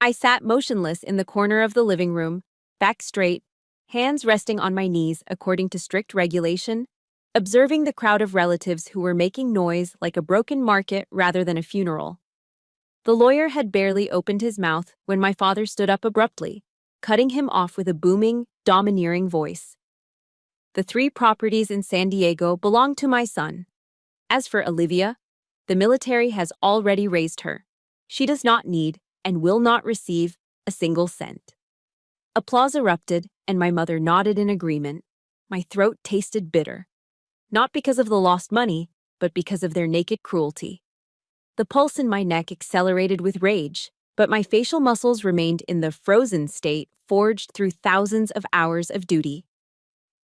I sat motionless in the corner of the living room, back straight, hands resting on my knees according to strict regulation, observing the crowd of relatives who were making noise like a broken market rather than a funeral. The lawyer had barely opened his mouth when my father stood up abruptly, cutting him off with a booming, domineering voice. The 3 properties in San Diego belong to my son. As for Olivia, the military has already raised her. She does not need and will not receive a single cent. Applause erupted, and my mother nodded in agreement. My throat tasted bitter. Not because of the lost money, but because of their naked cruelty. The pulse in my neck accelerated with rage, but my facial muscles remained in the frozen state forged through thousands of hours of duty.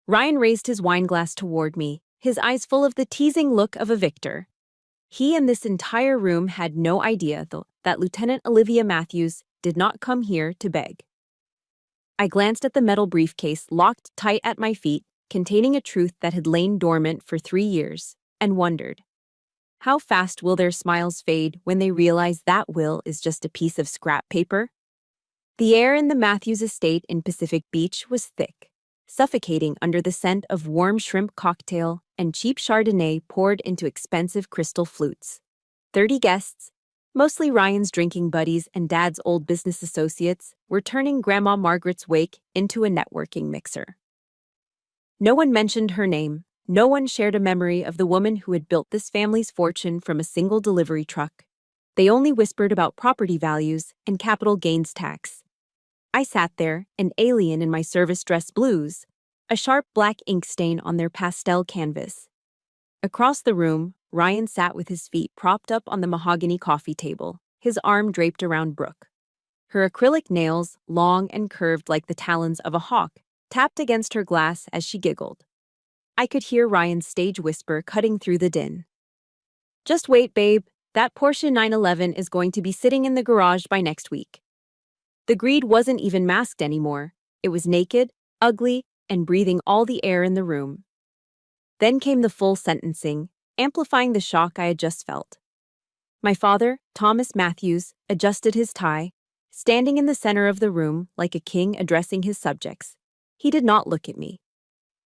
Ryan raised his wineglass toward me, his eyes full of the teasing look of a victor. He and this entire room had no idea, though, that Lieutenant Olivia Matthews did not come here to beg. I glanced at the metal briefcase locked tight at my feet, containing a truth that had lain dormant for 3 years, and wondered, how fast will their smiles fade when they realize that will is just a piece of scrap paper? The air in the Matthews estate in Pacific Beach was thick, suffocating under the scent of warm shrimp cocktail and cheap Chardonnay poured into expensive crystal flutes. 30 guests, mostly Ryan's drinking buddies and Dad's old business associates, were turning Grandma Margaret's wake into a networking mixer. No one mentioned her name. No one shared a memory of the woman who had built this family's fortune from a single delivery truck. They only whispered about property values and capital gains tax. I sat there, an alien in my service dress blues, a sharp black ink stain on their pastel canvas. Across the room, Ryan sat with his feet propped up on the mahogany coffee table, his arm draped around Brooke. Her acrylic nails, long and curved like the talons of a hawk, tapped against her glass as she giggled. I could hear Ryan's stage whisper cutting through the din. Just wait, babe. That Porsche 911 is going to be sitting in the garage by next week. The greed wasn't even masked anymore. It was naked, ugly, and breathing all the air in the room. Then came the full sentencing, amplifying the shock I had just felt. My father, Thomas Matthews, adjusted his tie, standing in the center of the room like a king addressing his subjects. He did not look at me.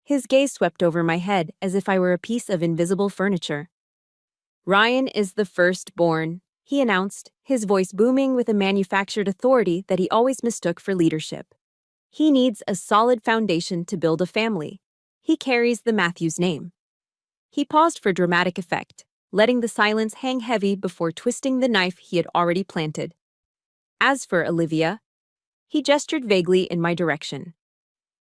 His gaze swept over my head as if I were a piece of invisible furniture. Ryan is the firstborn, he announced, his voice booming with a manufactured authority that he always mistook for leadership. He needs a solid foundation to build a family. He carries the Matthews name. He paused for dramatic effect, letting the silence hang heavy before twisting the knife he had already planted. As for Olivia, he gestured vaguely in my direction.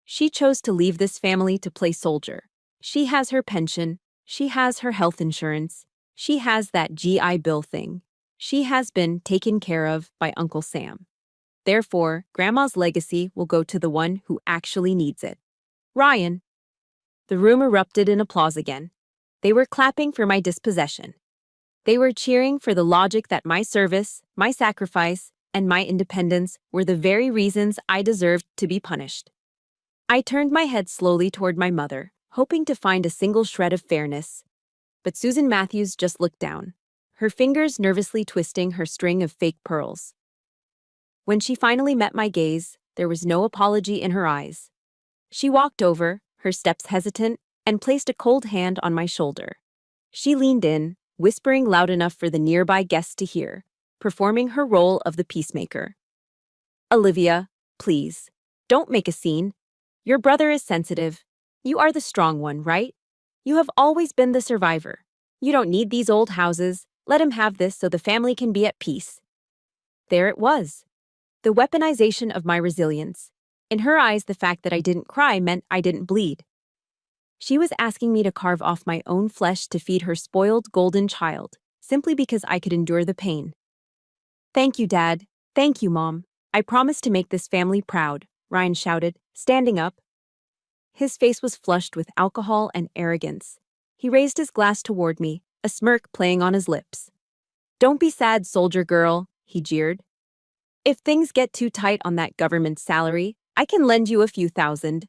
She chose to leave this family to play soldier. She has her pension. She has her health insurance. She has that GI Bill thing. She has been taken care of by Uncle Sam. Therefore, Grandma's legacy will go to the one who actually needs it. Ryan. The room erupted in applause again. They were clapping for my dispossession. They were cheering for the logic that my service, my sacrifice, and my independence were the very reasons I deserved to be punished. I turned my head slowly toward my mother, hoping to find a single shred of fairness. But Susan Matthews just looked down, her fingers nervously twisting her string of fake pearls. When she finally met my gaze, there was no apology in her eyes. She walked over, her steps hesitant, and placed a cold hand on my shoulder. She leaned in, whispering loud enough for the nearby guests to hear, performing her role of the peacemaker. Olivia, please, don't make a scene. Your brother is sensitive. You are the strong one, right? You have always been the survivor. You don't need these old houses. Let him have this so the family can be at peace. There it was. The weaponization of my resilience. In her eyes, the fact that I didn't cry meant I didn't bleed. She was asking me to carve off my own flesh to feed her spoiled golden child, simply because I could endure the pain. Thank you, Dad. Thank you, Mom. I promise to make this family proud, Ryan shouted, standing up. His face was flushed with alcohol and arrogance. He raised his glass toward me, a smirk playing on his lips. Don't be sad, soldier girl, he jeered. If things get too tight on that government salary, I can lend you a few thousand.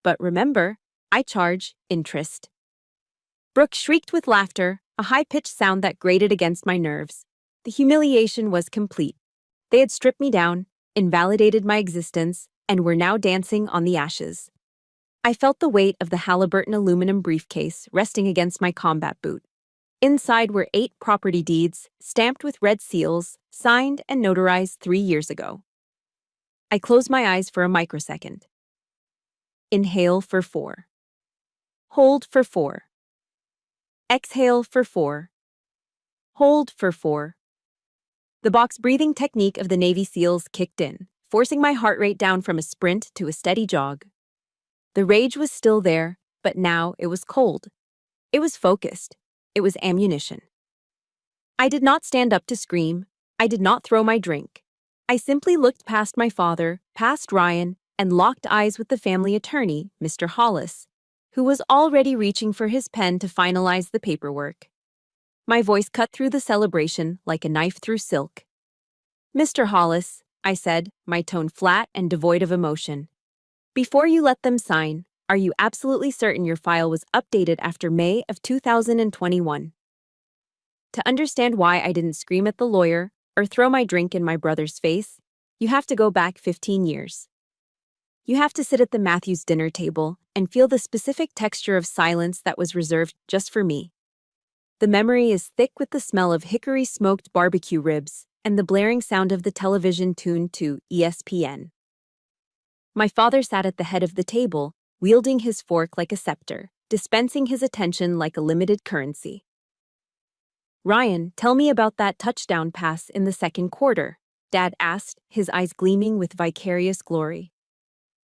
But remember, I charge interest. Brooke shrieked with laughter, a high-pitched sound that grated against my nerves. The humiliation was complete. They had stripped me down, invalidated my existence, and were now dancing on the ashes. I felt the weight of the Halliburton aluminum briefcase resting against my combat boot. Inside were 8 property deeds, stamped with red seals, signed and notarized 3 years ago. I closed my eyes for a microsecond. Inhale for 4. Hold for 4. Exhale for 4. Hold for 4. The box breathing technique of the Navy SEALs kicked in, forcing my heart rate down from a sprint to a steady jog. The rage was still there, but now it was cold. It was focused. It was ammunition. I did not stand up to scream. I did not throw my drink. I simply looked past my father, past Ryan, and locked eyes with the family attorney, Mr. Hollis, who was already reaching for his pen to finalize the paperwork. My voice cut through the celebration like a knife through silk. "Mr. Hollis," I said, my tone flat and devoid of emotion, "before you let them sign, are you absolutely certain your file was updated after May of 2021? To understand why I didn't scream at the lawyer or throw my drink in my brother's face, you have to go back 15 years. You have to sit at the Matthews dinner table and feel the specific texture of silence that was reserved just for me. The memory is thick with the smell of hickory-smoked barbecue ribs and the blaring sound of the television tuned to ESPN. My father sat at the head of the table, wielding his fork like a scepter, dispensing his attention like a limited currency. "Ryan, tell me about that touchdown pass in the second quarter," Dad asked, his eyes gleaming with vicarious glory.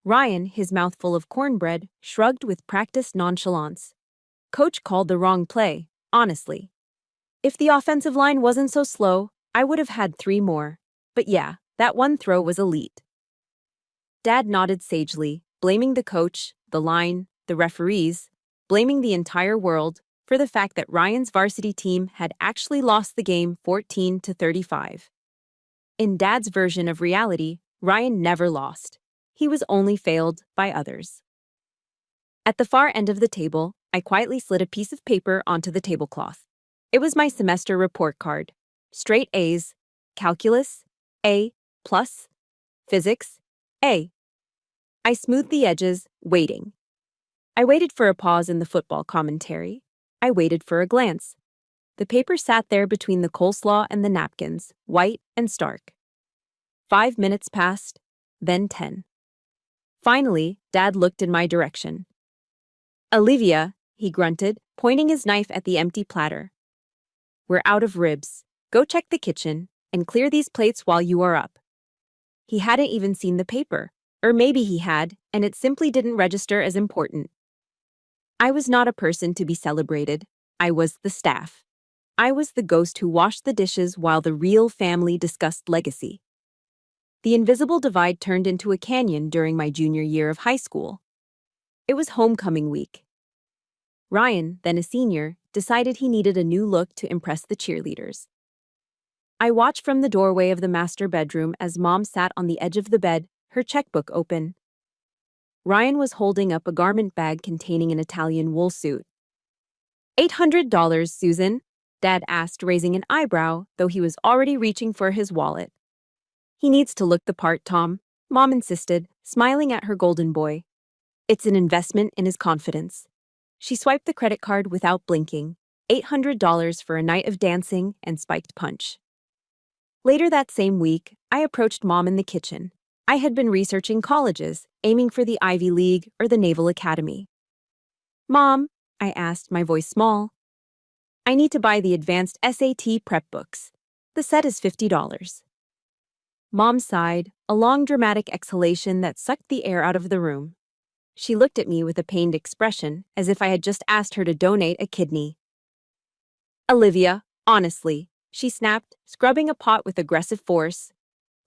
Ryan, his mouth full of cornbread, shrugged with practiced nonchalance. "Coach called the wrong play, honestly. If the offensive line wasn't so slow, I would have had 3 more. But yeah, that one throw was elite." Dad nodded sagely, blaming the coach, the line, the referees, blaming the entire world for the fact that Ryan's varsity team had actually lost the game 14-35. In Dad's version of reality, Ryan never lost. He was only failed by others. At the far end of the table, I quietly slid a piece of paper onto the tablecloth. It was my semester report card. Straight A's, calculus, A+, physics, A. I smoothed the edges, waiting. I waited for a pause in the football commentary. I waited for a glance. The paper sat there between the coleslaw and the napkins, white and stark. 5 minutes passed, then 10. Finally, Dad looked in my direction. "Olivia," he grunted, pointing his knife at the empty platter. "We're out of ribs. Go check the kitchen and clear these plates while you are up." He hadn't even seen the paper, or maybe he had, and it simply didn't register as important. I was not a person to be celebrated. I was the staff. I was the ghost who washed the dishes while the real family discussed legacy. The invisible divide turned into a canyon during my junior year of high school. It was homecoming week. Ryan, then a senior, decided he needed a new look to impress the cheerleaders. I watched from the doorway of the master bedroom as Mom sat on the edge of the bed, her checkbook open. Ryan was holding up a garment bag containing an Italian wool suit. $800, Susan? Dad asked, raising an eyebrow, though he was already reaching for his wallet. "He needs to look the part, Tom," Mom insisted, smiling at her golden boy. "It's an investment in his confidence." She swiped the credit card without blinking. $800 for a night of dancing and spiked punch. Later that same week, I approached Mom in the kitchen. I had been researching colleges, aiming for the Ivy League or the Naval Academy. "Mom," I asked, my voice small, "I need to buy the advanced SAT prep books. The set is $50. Mom sighed, a long dramatic exhalation that sucked the air out of the room. She looked at me with a pained expression, as if I had just asked her to donate a kidney. "Olivia, honestly," she snapped, scrubbing a pot with aggressive force.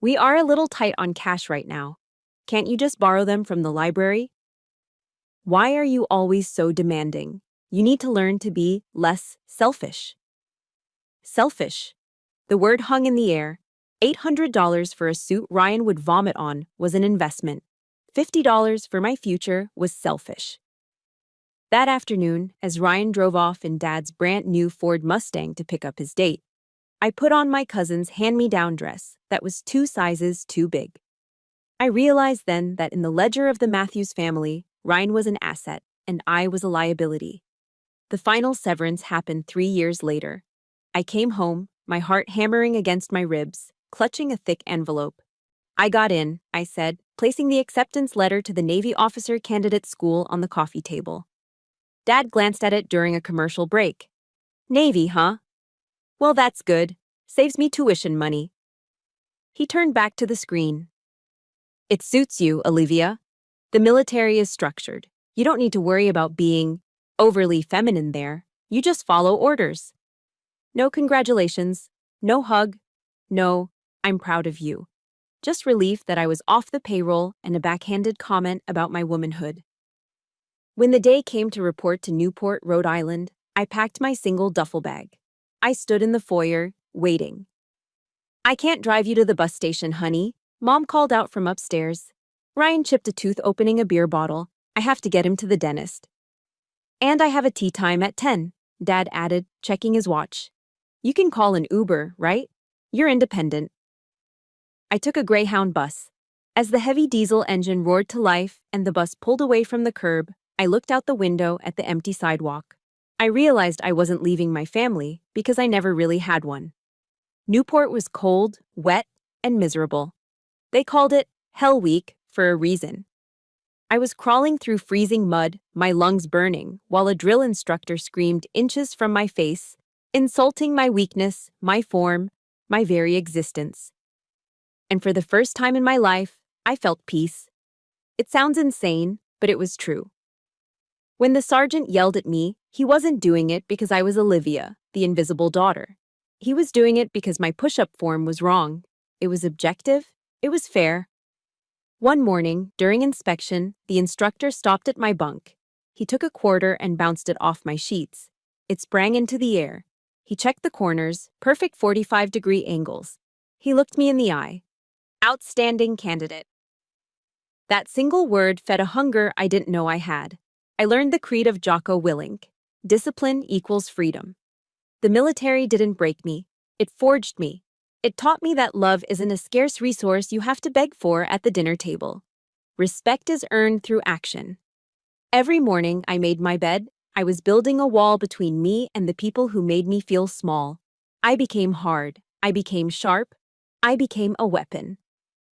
"We are a little tight on cash right now. Can't you just borrow them from the library?" "Why are you always so demanding? You need to learn to be less selfish." Selfish. The word hung in the air. $800 for a suit Ryan would vomit on was an investment. $50 for my future was selfish. That afternoon, as Ryan drove off in Dad's brand new Ford Mustang to pick up his date, I put on my cousin's hand-me-down dress that was 2 sizes too big. I realized then that in the ledger of the Matthews family, Ryan was an asset and I was a liability. The final severance happened 3 years later. I came home, my heart hammering against my ribs, clutching a thick envelope. I got in, I said, placing the acceptance letter to the Navy officer candidate school on the coffee table. Dad glanced at it during a commercial break. Navy, huh? Well, that's good. Saves me tuition money. He turned back to the screen. It suits you, Olivia. The military is structured. You don't need to worry about being overly feminine there. You just follow orders. No congratulations. No hug. No, I'm proud of you. Just relief that I was off the payroll and a backhanded comment about my womanhood. When the day came to report to Newport, Rhode Island, I packed my single duffel bag. I stood in the foyer, waiting. I can't drive you to the bus station, honey, Mom called out from upstairs. Ryan chipped a tooth opening a beer bottle. I have to get him to the dentist. And I have a tea time at 10, Dad added, checking his watch. You can call an Uber, right? You're independent. I took a Greyhound bus. As the heavy diesel engine roared to life and the bus pulled away from the curb, I looked out the window at the empty sidewalk. I realized I wasn't leaving my family because I never really had one. Newport was cold, wet, and miserable. They called it Hell Week for a reason. I was crawling through freezing mud, my lungs burning, while a drill instructor screamed inches from my face, insulting my weakness, my form, my very existence. And for the first time in my life, I felt peace. It sounds insane, but it was true. When the sergeant yelled at me, he wasn't doing it because I was Olivia, the invisible daughter. He was doing it because my push-up form was wrong. It was objective. It was fair. One morning, during inspection, the instructor stopped at my bunk. He took a quarter and bounced it off my sheets. It sprang into the air. He checked the corners, perfect 45-degree angles. He looked me in the eye. Outstanding candidate. That single word fed a hunger I didn't know I had. I learned the creed of Jocko Willink. Discipline equals freedom. The military didn't break me. It forged me. It taught me that love isn't a scarce resource you have to beg for at the dinner table. Respect is earned through action. Every morning I made my bed, I was building a wall between me and the people who made me feel small. I became hard. I became sharp. I became a weapon.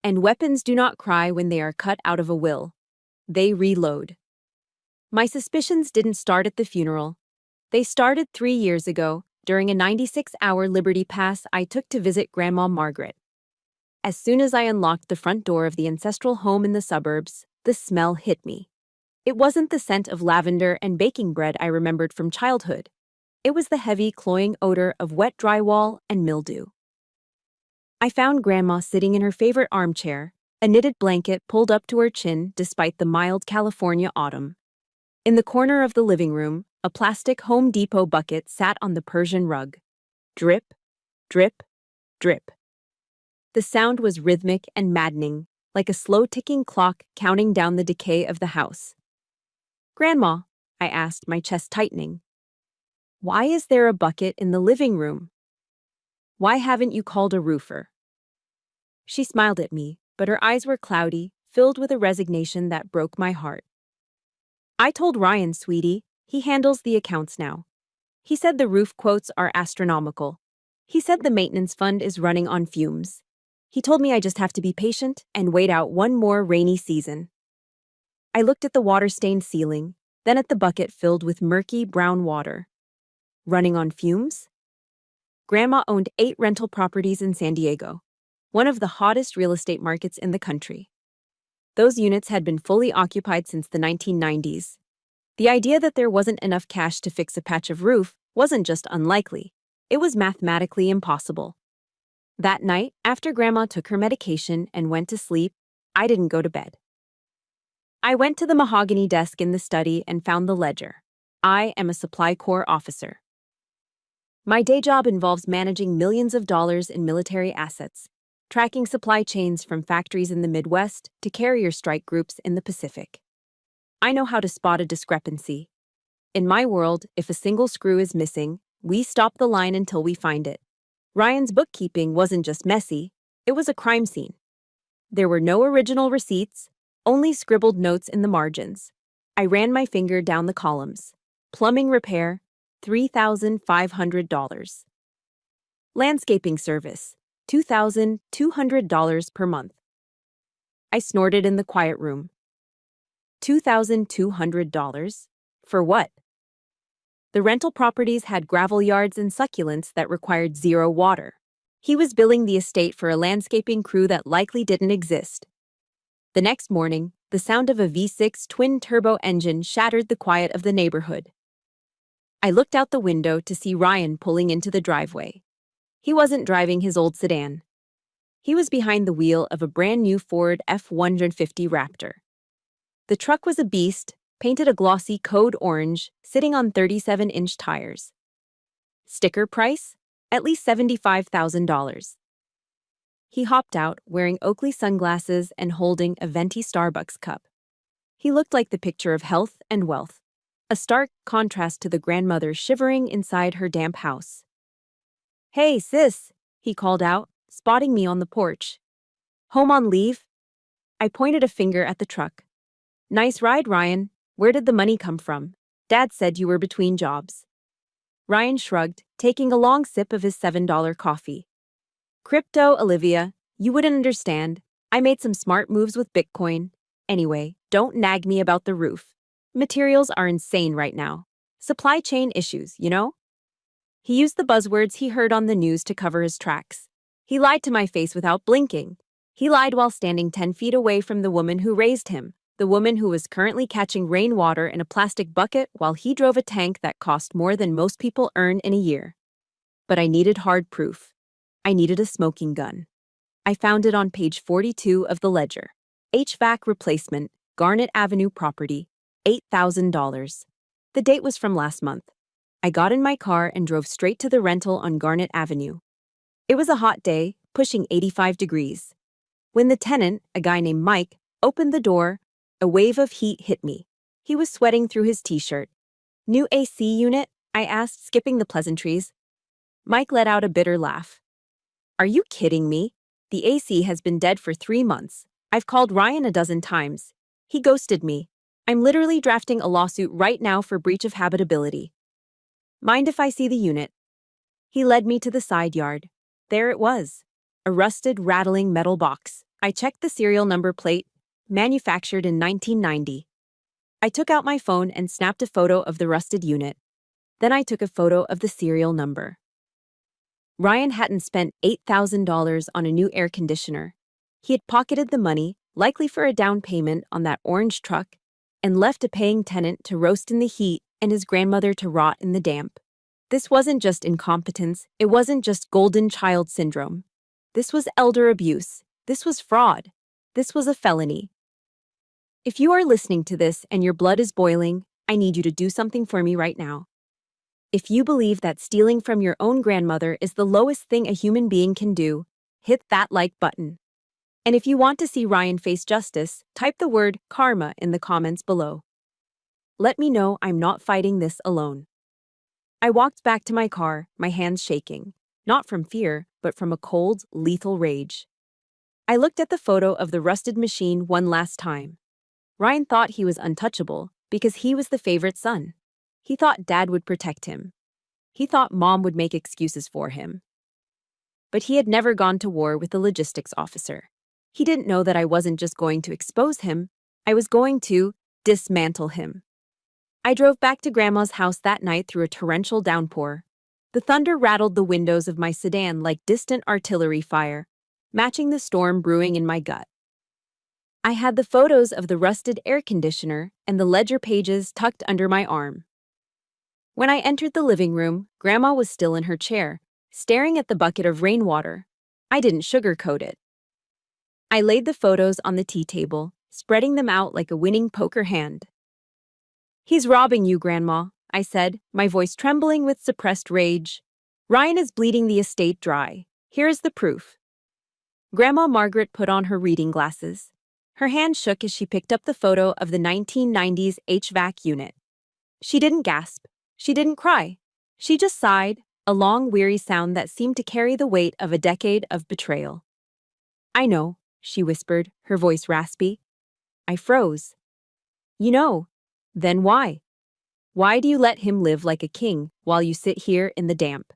And weapons do not cry when they are cut out of a will. They reload. My suspicions didn't start at the funeral. They started 3 years ago, during a 96-hour Liberty Pass I took to visit Grandma Margaret. As soon as I unlocked the front door of the ancestral home in the suburbs, the smell hit me. It wasn't the scent of lavender and baking bread I remembered from childhood. It was the heavy, cloying odor of wet drywall and mildew. I found Grandma sitting in her favorite armchair, a knitted blanket pulled up to her chin despite the mild California autumn. In the corner of the living room, a plastic Home Depot bucket sat on the Persian rug. Drip, drip, drip. The sound was rhythmic and maddening, like a slow-ticking clock counting down the decay of the house. Grandma, I asked, my chest tightening, why is there a bucket in the living room? Why haven't you called a roofer? She smiled at me, but her eyes were cloudy, filled with a resignation that broke my heart. I told Ryan, sweetie. He handles the accounts now. He said the roof quotes are astronomical. He said the maintenance fund is running on fumes. He told me I just have to be patient and wait out one more rainy season. I looked at the water-stained ceiling, then at the bucket filled with murky brown water. Running on fumes? Grandma owned 8 rental properties in San Diego, one of the hottest real estate markets in the country. Those units had been fully occupied since the 1990s. The idea that there wasn't enough cash to fix a patch of roof wasn't just unlikely, it was mathematically impossible. That night, after Grandma took her medication and went to sleep, I didn't go to bed. I went to the mahogany desk in the study and found the ledger. I am a Supply Corps officer. My day job involves managing millions of dollars in military assets, tracking supply chains from factories in the Midwest to carrier strike groups in the Pacific. I know how to spot a discrepancy. In my world, if a single screw is missing, we stop the line until we find it. Ryan's bookkeeping wasn't just messy, it was a crime scene. There were no original receipts, only scribbled notes in the margins. I ran my finger down the columns. Plumbing repair, $3,500. Landscaping service, $2,200 per month. I snorted in the quiet room. $2,200? For what? The rental properties had gravel yards and succulents that required zero water. He was billing the estate for a landscaping crew that likely didn't exist. The next morning, the sound of a V6 twin-turbo engine shattered the quiet of the neighborhood. I looked out the window to see Ryan pulling into the driveway. He wasn't driving his old sedan. He was behind the wheel of a brand-new Ford F-150 Raptor. The truck was a beast, painted a glossy code orange, sitting on 37-inch tires. Sticker price? At least $75,000. He hopped out, wearing Oakley sunglasses and holding a venti Starbucks cup. He looked like the picture of health and wealth, a stark contrast to the grandmother shivering inside her damp house. "Hey, sis," he called out, spotting me on the porch. "Home on leave?" I pointed a finger at the truck. "Nice ride, Ryan. Where did the money come from? Dad said you were between jobs." Ryan shrugged, taking a long sip of his $7 coffee. "Crypto, Olivia. You wouldn't understand. I made some smart moves with Bitcoin. Anyway, don't nag me about the roof. Materials are insane right now. Supply chain issues, you know?" He used the buzzwords he heard on the news to cover his tracks. He lied to my face without blinking. He lied while standing 10 feet away from the woman who raised him, the woman who was currently catching rainwater in a plastic bucket while he drove a tank that cost more than most people earn in a year. But I needed hard proof. I needed a smoking gun. I found it on page 42 of the ledger. HVAC replacement, Garnet Avenue property, $8,000. The date was from last month. I got in my car and drove straight to the rental on Garnet Avenue. It was a hot day, pushing 85 degrees. When the tenant, a guy named Mike, opened the door, a wave of heat hit me. He was sweating through his t-shirt. "New AC unit?" I asked, skipping the pleasantries. Mike let out a bitter laugh. "Are you kidding me? The AC has been dead for 3 months. I've called Ryan a dozen times. He ghosted me. I'm literally drafting a lawsuit right now for breach of habitability." "Mind if I see the unit?" He led me to the side yard. There it was, a rusted, rattling metal box. I checked the serial number plate, manufactured in 1990. I took out my phone and snapped a photo of the rusted unit. Then I took a photo of the serial number. Ryan hadn't spent $8,000 on a new air conditioner. He had pocketed the money, likely for a down payment on that orange truck, and left a paying tenant to roast in the heat and his grandmother to rot in the damp. This wasn't just incompetence, it wasn't just golden child syndrome. This was elder abuse. This was fraud. This was a felony. If you are listening to this and your blood is boiling, I need you to do something for me right now. If you believe that stealing from your own grandmother is the lowest thing a human being can do, hit that like button. And if you want to see Ryan face justice, type the word karma in the comments below. Let me know I'm not fighting this alone. I walked back to my car, my hands shaking, not from fear, but from a cold, lethal rage. I looked at the photo of the rusted machine one last time. Ryan thought he was untouchable because he was the favorite son. He thought Dad would protect him. He thought Mom would make excuses for him. But he had never gone to war with a logistics officer. He didn't know that I wasn't just going to expose him, I was going to dismantle him. I drove back to Grandma's house that night through a torrential downpour. The thunder rattled the windows of my sedan like distant artillery fire, matching the storm brewing in my gut. I had the photos of the rusted air conditioner and the ledger pages tucked under my arm. When I entered the living room, Grandma was still in her chair, staring at the bucket of rainwater. I didn't sugarcoat it. I laid the photos on the tea table, spreading them out like a winning poker hand. "He's robbing you, Grandma," I said, my voice trembling with suppressed rage. "Ryan is bleeding the estate dry. Here is the proof." Grandma Margaret put on her reading glasses. Her hand shook as she picked up the photo of the 1990s HVAC unit. She didn't gasp. She didn't cry. She just sighed, a long, weary sound that seemed to carry the weight of a decade of betrayal. "I know," she whispered, her voice raspy. I froze. "You know. Then why? Why do you let him live like a king while you sit here in the damp?"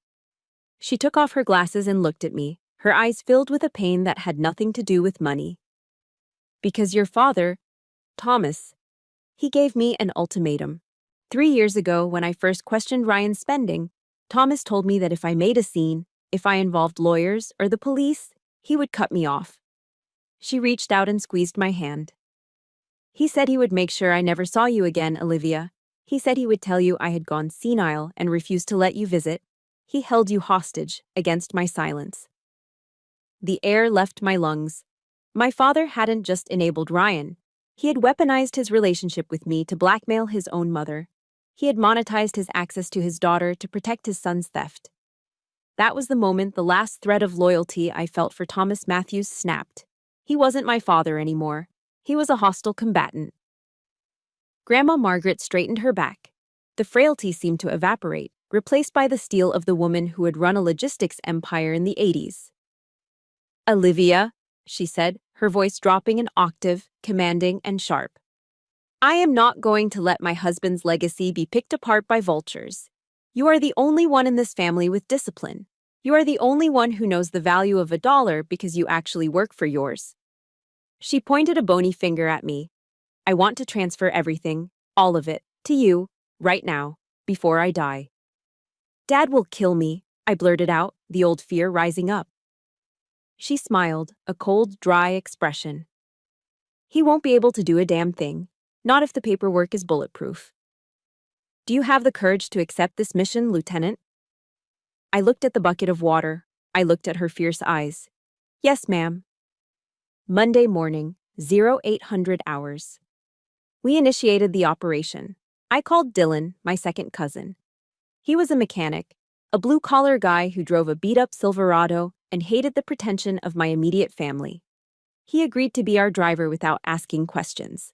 She took off her glasses and looked at me, her eyes filled with a pain that had nothing to do with money. "Because your father, Thomas, he gave me an ultimatum. 3 years ago, when I first questioned Ryan's spending, Thomas told me that if I made a scene, if I involved lawyers or the police, he would cut me off." She reached out and squeezed my hand. "He said he would make sure I never saw you again, Olivia. He said he would tell you I had gone senile and refused to let you visit. He held you hostage against my silence." The air left my lungs. My father hadn't just enabled Ryan. He had weaponized his relationship with me to blackmail his own mother. He had monetized his access to his daughter to protect his son's theft. That was the moment the last thread of loyalty I felt for Thomas Matthews snapped. He wasn't my father anymore. He was a hostile combatant. Grandma Margaret straightened her back. The frailty seemed to evaporate, replaced by the steel of the woman who had run a logistics empire in the 80s. "Olivia," she said, her voice dropping an octave, commanding and sharp. "I am not going to let my husband's legacy be picked apart by vultures. You are the only one in this family with discipline. You are the only one who knows the value of $1 because you actually work for yours." She pointed a bony finger at me. "I want to transfer everything, all of it, to you, right now, before I die." "Dad will kill me," I blurted out, the old fear rising up. She smiled, a cold, dry expression. "He won't be able to do a damn thing, not if the paperwork is bulletproof." "Do you have the courage to accept this mission, Lieutenant?" I looked at the bucket of water. I looked at her fierce eyes. "Yes, ma'am." Monday morning, 0800 hours. We initiated the operation. I called Dylan, my second cousin. He was a mechanic, a blue-collar guy who drove a beat-up Silverado and hated the pretension of my immediate family. He agreed to be our driver without asking questions.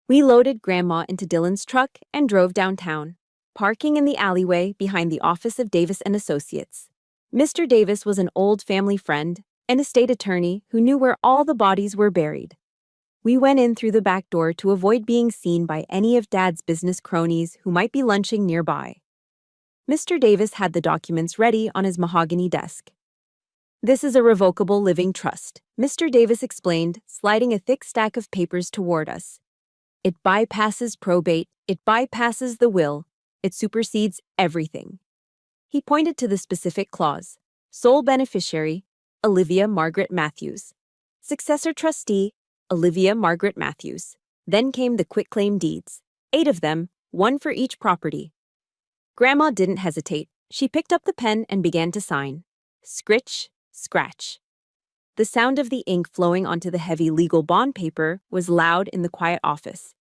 We loaded Grandma into Dylan's truck and drove downtown, parking in the alleyway behind the office of Davis & Associates. Mr. Davis was an old family friend, an estate attorney who knew where all the bodies were buried. We went in through the back door to avoid being seen by any of Dad's business cronies who might be lunching nearby. Mr. Davis had the documents ready on his mahogany desk. "This is a revocable living trust," Mr. Davis explained, sliding a thick stack of papers toward us. "It bypasses probate, it bypasses the will, it supersedes everything." He pointed to the specific clause. "Sole beneficiary, Olivia Margaret Matthews. Successor trustee, Olivia Margaret Matthews." Then came the quitclaim deeds. 8 of them, 1 for each property. Grandma didn't hesitate. She picked up the pen and began to sign. Scritch, scratch. The sound of the ink flowing onto the heavy legal bond paper was loud in the quiet office.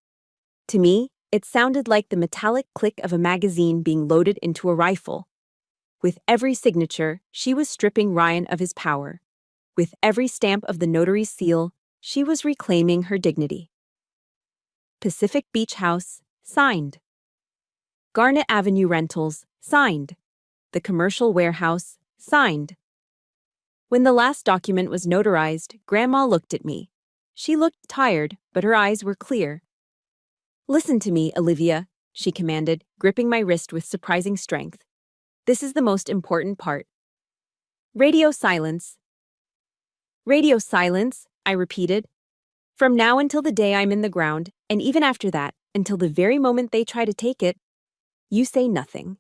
To me, it sounded like the metallic click of a magazine being loaded into a rifle. With every signature, she was stripping Ryan of his power. With every stamp of the notary's seal, she was reclaiming her dignity. Pacific Beach House, signed. Garnet Avenue Rentals, signed. The Commercial Warehouse, signed. When the last document was notarized, Grandma looked at me. She looked tired, but her eyes were clear. "Listen to me, Olivia," she commanded, gripping my wrist with surprising strength. "This is the most important part." Radio silence. "Radio silence," I repeated. "From now until the day I'm in the ground, and even after that, until the very moment they try to take it, you say nothing.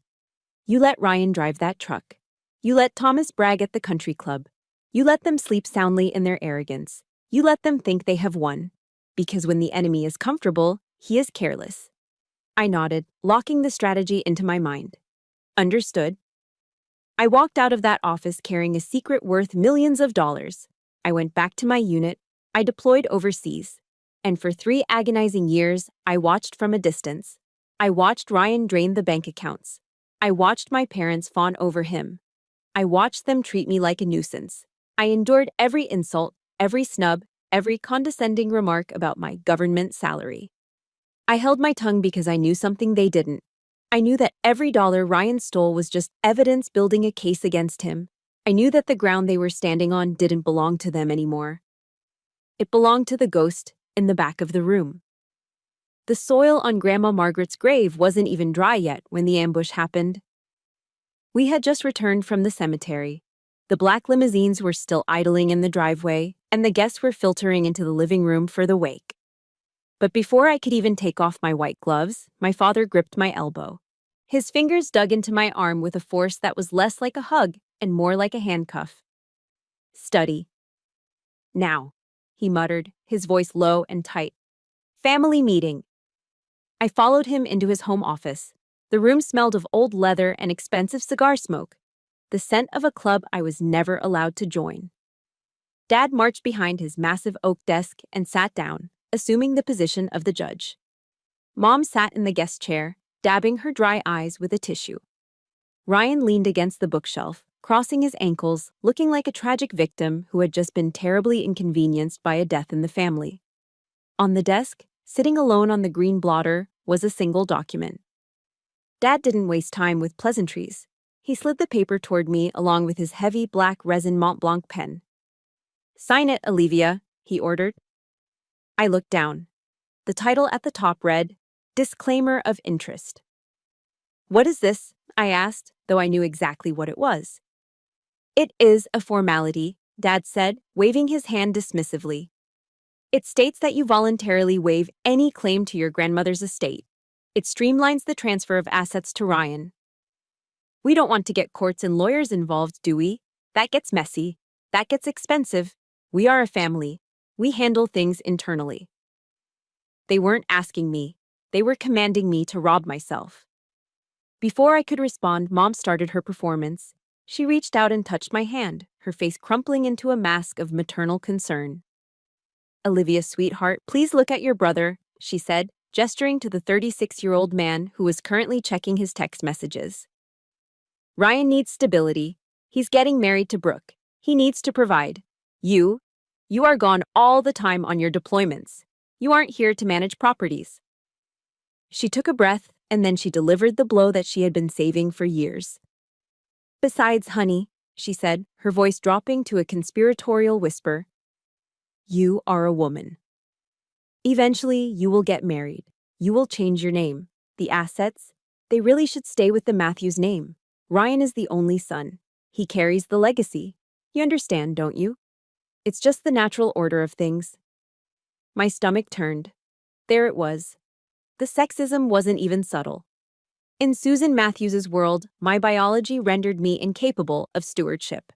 You let Ryan drive that truck. You let Thomas brag at the country club. You let them sleep soundly in their arrogance. You let them think they have won. Because when the enemy is comfortable, he is careless." I nodded, locking the strategy into my mind. "Understood." I walked out of that office carrying a secret worth millions of dollars. I went back to my unit. I deployed overseas. And for 3 agonizing years, I watched from a distance. I watched Ryan drain the bank accounts. I watched my parents fawn over him. I watched them treat me like a nuisance. I endured every insult, every snub, every condescending remark about my government salary. I held my tongue because I knew something they didn't. I knew that every dollar Ryan stole was just evidence building a case against him. I knew that the ground they were standing on didn't belong to them anymore. It belonged to the ghost in the back of the room. The soil on Grandma Margaret's grave wasn't even dry yet when the ambush happened. We had just returned from the cemetery. The black limousines were still idling in the driveway, and the guests were filtering into the living room for the wake. But before I could even take off my white gloves, my father gripped my elbow. His fingers dug into my arm with a force that was less like a hug and more like a handcuff. "Study. Now," he muttered, his voice low and tight. "Family meeting." I followed him into his home office. The room smelled of old leather and expensive cigar smoke, the scent of a club I was never allowed to join. Dad marched behind his massive oak desk and sat down, assuming the position of the judge. Mom sat in the guest chair, dabbing her dry eyes with a tissue. Ryan leaned against the bookshelf, crossing his ankles, looking like a tragic victim who had just been terribly inconvenienced by a death in the family. On the desk, sitting alone on the green blotter, was a single document. Dad didn't waste time with pleasantries. He slid the paper toward me along with his heavy black resin Mont Blanc pen. "Sign it, Olivia," he ordered. I looked down. The title at the top read, "Disclaimer of Interest." "What is this?" I asked, though I knew exactly what it was. "It is a formality," Dad said, waving his hand dismissively. "It states that you voluntarily waive any claim to your grandmother's estate. It streamlines the transfer of assets to Ryan." "We don't want to get courts and lawyers involved, do we? That gets messy. That gets expensive. We are a family. We handle things internally." They weren't asking me. They were commanding me to rob myself. Before I could respond, Mom started her performance. She reached out and touched my hand, her face crumpling into a mask of maternal concern. "Olivia, sweetheart, please look at your brother," she said, gesturing to the 36-year-old man who was currently checking his text messages. "Ryan needs stability. He's getting married to Brooke. He needs to provide. You are gone all the time on your deployments. You aren't here to manage properties." She took a breath, and then she delivered the blow that she had been saving for years. "Besides, honey," she said, her voice dropping to a conspiratorial whisper, "you are a woman. Eventually, you will get married. You will change your name. The assets, they really should stay with the Matthews name. Ryan is the only son. He carries the legacy. You understand, don't you? It's just the natural order of things." My stomach turned. There it was. The sexism wasn't even subtle. In Susan Matthews's world, my biology rendered me incapable of stewardship.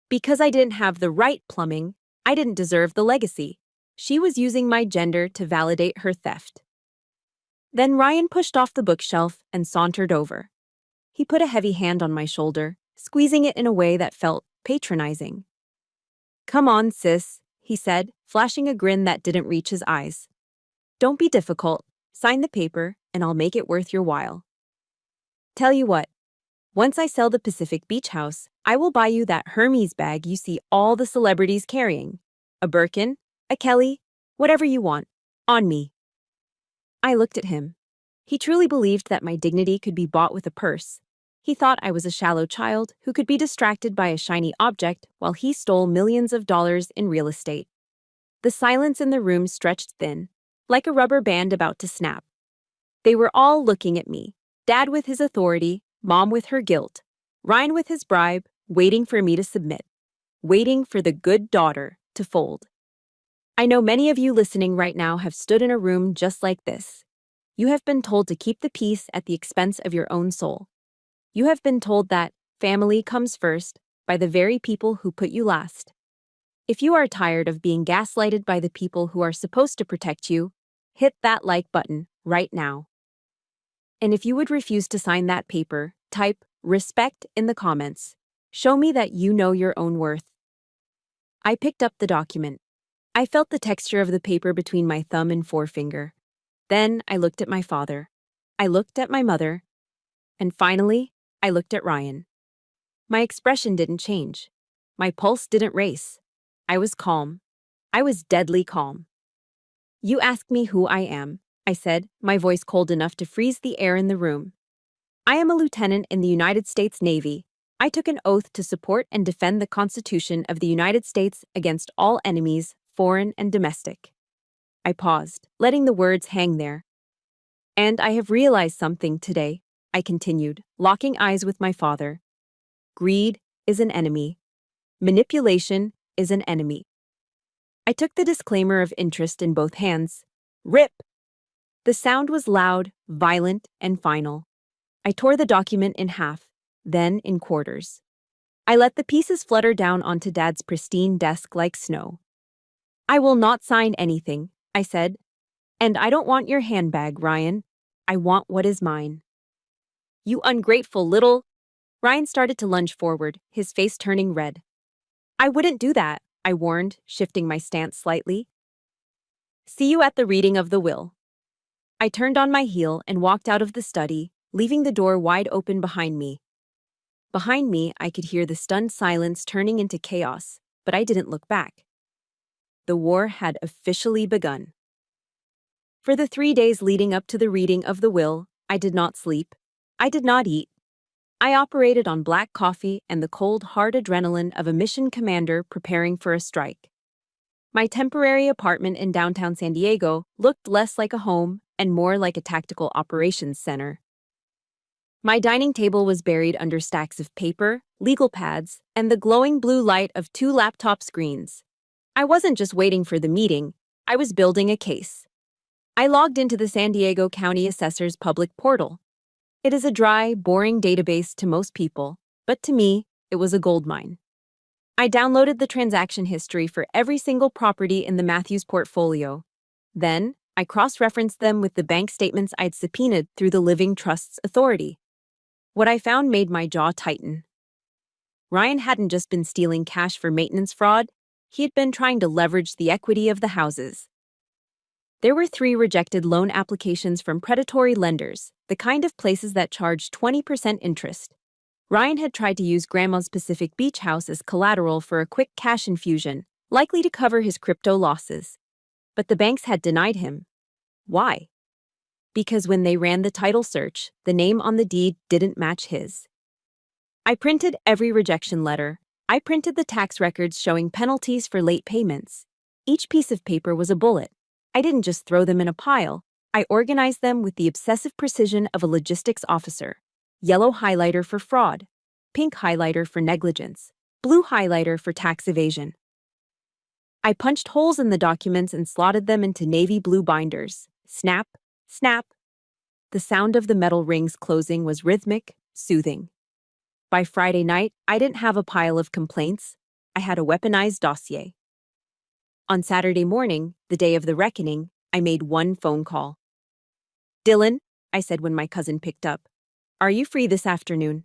Because I didn't have the right plumbing, I didn't deserve the legacy. She was using my gender to validate her theft. Then Ryan pushed off the bookshelf and sauntered over. He put a heavy hand on my shoulder, squeezing it in a way that felt patronizing. "Come on, sis," he said, flashing a grin that didn't reach his eyes. "Don't be difficult. Sign the paper, and I'll make it worth your while. Tell you what, once I sell the Pacific Beach house, I will buy you that Hermes bag you see all the celebrities carrying. A Birkin, a Kelly, whatever you want. On me." I looked at him. He truly believed that my dignity could be bought with a purse. He thought I was a shallow child who could be distracted by a shiny object while he stole millions of dollars in real estate. The silence in the room stretched thin, like a rubber band about to snap. They were all looking at me, Dad with his authority, Mom with her guilt, Ryan with his bribe, waiting for me to submit, waiting for the good daughter to fold. I know many of you listening right now have stood in a room just like this. You have been told to keep the peace at the expense of your own soul. You have been told that family comes first by the very people who put you last. If you are tired of being gaslighted by the people who are supposed to protect you, hit that like button right now. And if you would refuse to sign that paper, type "respect" in the comments. Show me that you know your own worth. I picked up the document. I felt the texture of the paper between my thumb and forefinger. Then I looked at my father. I looked at my mother. And finally, I looked at Ryan. My expression didn't change. My pulse didn't race. I was calm. I was deadly calm. You ask me who I am, I said, my voice cold enough to freeze the air in the room. I am a lieutenant in the United States Navy. I took an oath to support and defend the Constitution of the United States against all enemies, foreign and domestic. I paused, letting the words hang there. And I have realized something today, I continued, locking eyes with my father. Greed is an enemy. Manipulation is an enemy. I took the disclaimer of interest in both hands. Rip! The sound was loud, violent, and final. I tore the document in half, then in quarters. I let the pieces flutter down onto Dad's pristine desk like snow. I will not sign anything, I said. And I don't want your handbag, Ryan. I want what is mine. You ungrateful little... Ryan started to lunge forward, his face turning red. I wouldn't do that, I warned, shifting my stance slightly. See you at the reading of the will. I turned on my heel and walked out of the study, leaving the door wide open behind me. Behind me, I could hear the stunned silence turning into chaos, but I didn't look back. The war had officially begun. For the 3 days leading up to the reading of the will, I did not sleep. I did not eat. I operated on black coffee and the cold, hard adrenaline of a mission commander preparing for a strike. My temporary apartment in downtown San Diego looked less like a home and more like a tactical operations center. My dining table was buried under stacks of paper, legal pads, and the glowing blue light of 2 laptop screens. I wasn't just waiting for the meeting, I was building a case. I logged into the San Diego County Assessor's public portal. It is a dry, boring database to most people, but to me, it was a goldmine. I downloaded the transaction history for every single property in the Matthews portfolio. Then, I cross-referenced them with the bank statements I'd subpoenaed through the Living Trust's authority. What I found made my jaw tighten. Ryan hadn't just been stealing cash for maintenance fraud, he had been trying to leverage the equity of the houses. There were 3 rejected loan applications from predatory lenders, the kind of places that charged 20% interest. Ryan had tried to use Grandma's Pacific Beach house as collateral for a quick cash infusion, likely to cover his crypto losses. But the banks had denied him. Why? Because when they ran the title search, the name on the deed didn't match his. I printed every rejection letter. I printed the tax records showing penalties for late payments. Each piece of paper was a bullet. I didn't just throw them in a pile. I organized them with the obsessive precision of a logistics officer. Yellow highlighter for fraud, pink highlighter for negligence, blue highlighter for tax evasion. I punched holes in the documents and slotted them into navy blue binders. Snap, snap. The sound of the metal rings closing was rhythmic, soothing. By Friday night, I didn't have a pile of complaints. I had a weaponized dossier. On Saturday morning, the day of the reckoning, I made one phone call. Dylan, I said when my cousin picked up. Are you free this afternoon?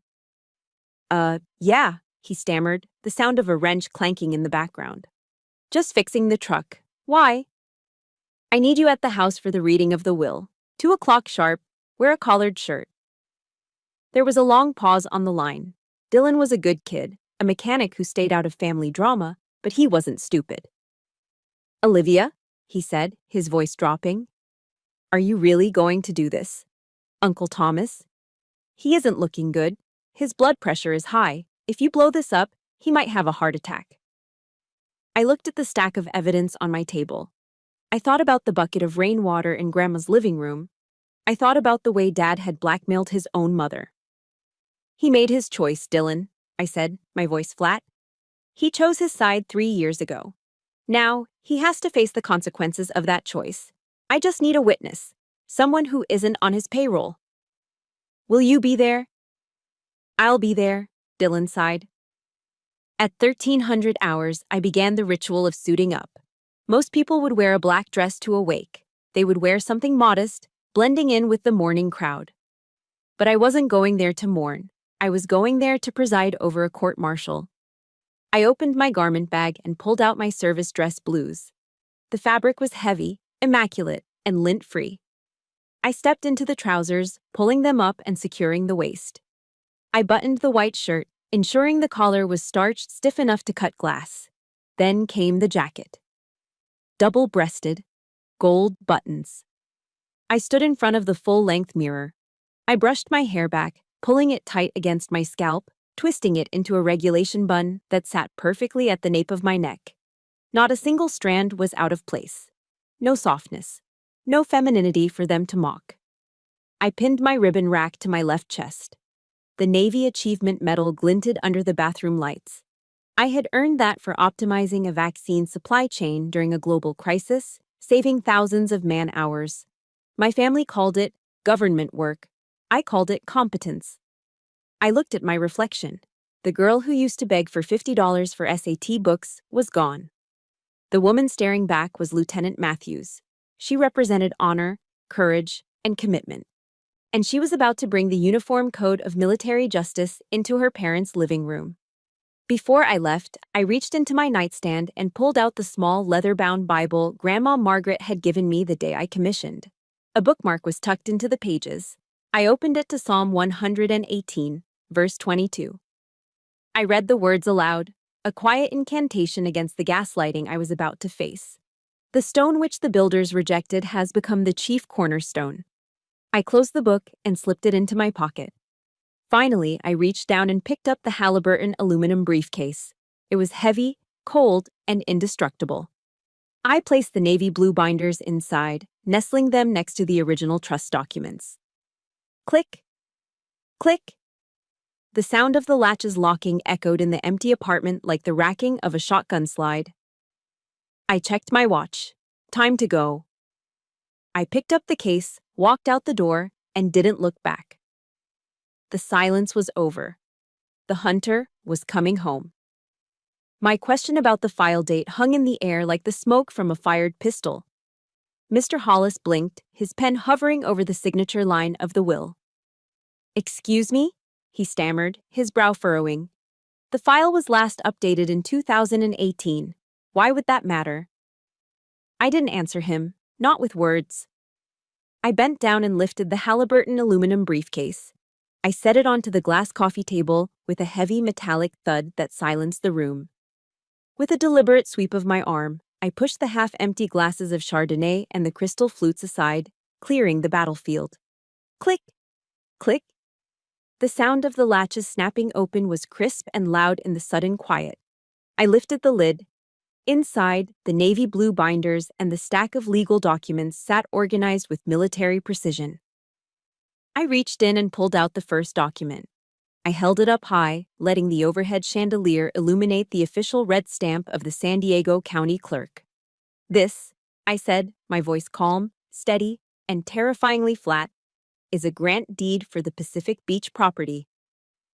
Yeah, he stammered, the sound of a wrench clanking in the background. Just fixing the truck. Why? I need you at the house for the reading of the will. 2 o'clock sharp. Wear a collared shirt. There was a long pause on the line. Dylan was a good kid, a mechanic who stayed out of family drama, but he wasn't stupid. Olivia, he said, his voice dropping. Are you really going to do this? Uncle Thomas? He isn't looking good. His blood pressure is high. If you blow this up, he might have a heart attack. I looked at the stack of evidence on my table. I thought about the bucket of rainwater in Grandma's living room. I thought about the way Dad had blackmailed his own mother. He made his choice, Dylan, I said, my voice flat. He chose his side 3 years ago. Now, he has to face the consequences of that choice. I just need a witness, someone who isn't on his payroll. Will you be there? I'll be there, Dylan sighed. At 1300 hours, I began the ritual of suiting up. Most people would wear a black dress to a wake. They would wear something modest, blending in with the mourning crowd. But I wasn't going there to mourn. I was going there to preside over a court-martial. I opened my garment bag and pulled out my service dress blues. The fabric was heavy, immaculate, and lint-free. I stepped into the trousers, pulling them up and securing the waist. I buttoned the white shirt, ensuring the collar was starched stiff enough to cut glass. Then came the jacket. Double-breasted, gold buttons. I stood in front of the full-length mirror. I brushed my hair back, pulling it tight against my scalp, twisting it into a regulation bun that sat perfectly at the nape of my neck. Not a single strand was out of place. No softness. No femininity for them to mock. I pinned my ribbon rack to my left chest. The Navy Achievement Medal glinted under the bathroom lights. I had earned that for optimizing a vaccine supply chain during a global crisis, saving thousands of man-hours. My family called it government work. I called it competence. I looked at my reflection. The girl who used to beg for $50 for SAT books was gone. The woman staring back was Lieutenant Matthews. She represented honor, courage, and commitment. And she was about to bring the Uniform Code of Military Justice into her parents' living room. Before I left, I reached into my nightstand and pulled out the small leather-bound Bible Grandma Margaret had given me the day I commissioned. A bookmark was tucked into the pages. I opened it to Psalm 118, verse 22. I read the words aloud, a quiet incantation against the gaslighting I was about to face. The stone which the builders rejected has become the chief cornerstone. I closed the book and slipped it into my pocket. Finally, I reached down and picked up the Halliburton aluminum briefcase. It was heavy, cold, and indestructible. I placed the navy blue binders inside, nestling them next to the original trust documents. Click! Click! The sound of the latches locking echoed in the empty apartment like the racking of a shotgun slide. I checked my watch. Time to go. I picked up the case, walked out the door, and didn't look back. The silence was over. The hunter was coming home. My question about the file date hung in the air like the smoke from a fired pistol. Mr. Hollis blinked, his pen hovering over the signature line of the will. "Excuse me?" he stammered, his brow furrowing. "The file was last updated in 2018. Why would that matter?" I didn't answer him, not with words. I bent down and lifted the Halliburton aluminum briefcase. I set it onto the glass coffee table with a heavy metallic thud that silenced the room. With a deliberate sweep of my arm, I pushed the half-empty glasses of Chardonnay and the crystal flutes aside, clearing the battlefield. Click! Click! The sound of the latches snapping open was crisp and loud in the sudden quiet. I lifted the lid. Inside, the navy blue binders and the stack of legal documents sat organized with military precision. I reached in and pulled out the first document. I held it up high, letting the overhead chandelier illuminate the official red stamp of the San Diego County Clerk. "This," I said, my voice calm, steady, and terrifyingly flat, "is a grant deed for the Pacific Beach property."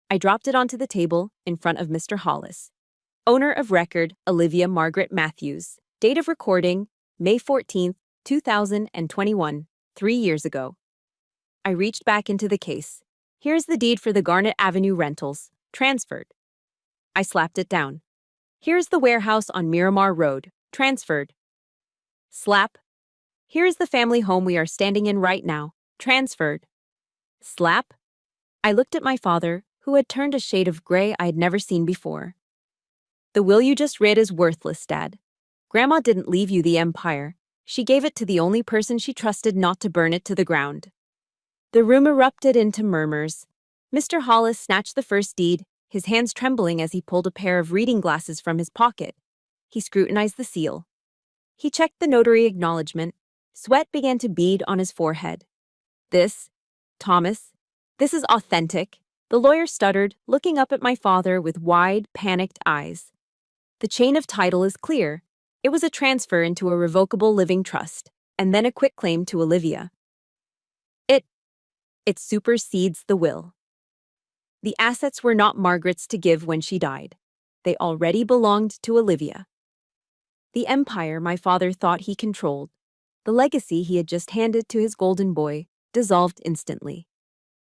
I dropped it onto the table in front of Mr. Hollis. Owner of record, Olivia Margaret Matthews. Date of recording, May 14, 2021, 3 years ago. I reached back into the case. "Here's the deed for the Garnet Avenue rentals. Transferred." I slapped it down. "Here's the warehouse on Miramar Road. Transferred." Slap. "Here's the family home we are standing in right now. Transferred." Slap. I looked at my father, who had turned a shade of gray I had never seen before. "The will you just read is worthless, Dad. Grandma didn't leave you the empire. She gave it to the only person she trusted not to burn it to the ground." The room erupted into murmurs. Mr. Hollis snatched the first deed, his hands trembling as he pulled a pair of reading glasses from his pocket. He scrutinized the seal. He checked the notary acknowledgement. Sweat began to bead on his forehead. "This, Thomas, this is authentic," the lawyer stuttered, looking up at my father with wide, panicked eyes. "The chain of title is clear. It was a transfer into a revocable living trust, and then a quitclaim to Olivia. It supersedes the will. The assets were not Margaret's to give when she died. They already belonged to Olivia. The empire my father thought he controlled, the legacy he had just handed to his golden boy, dissolved instantly.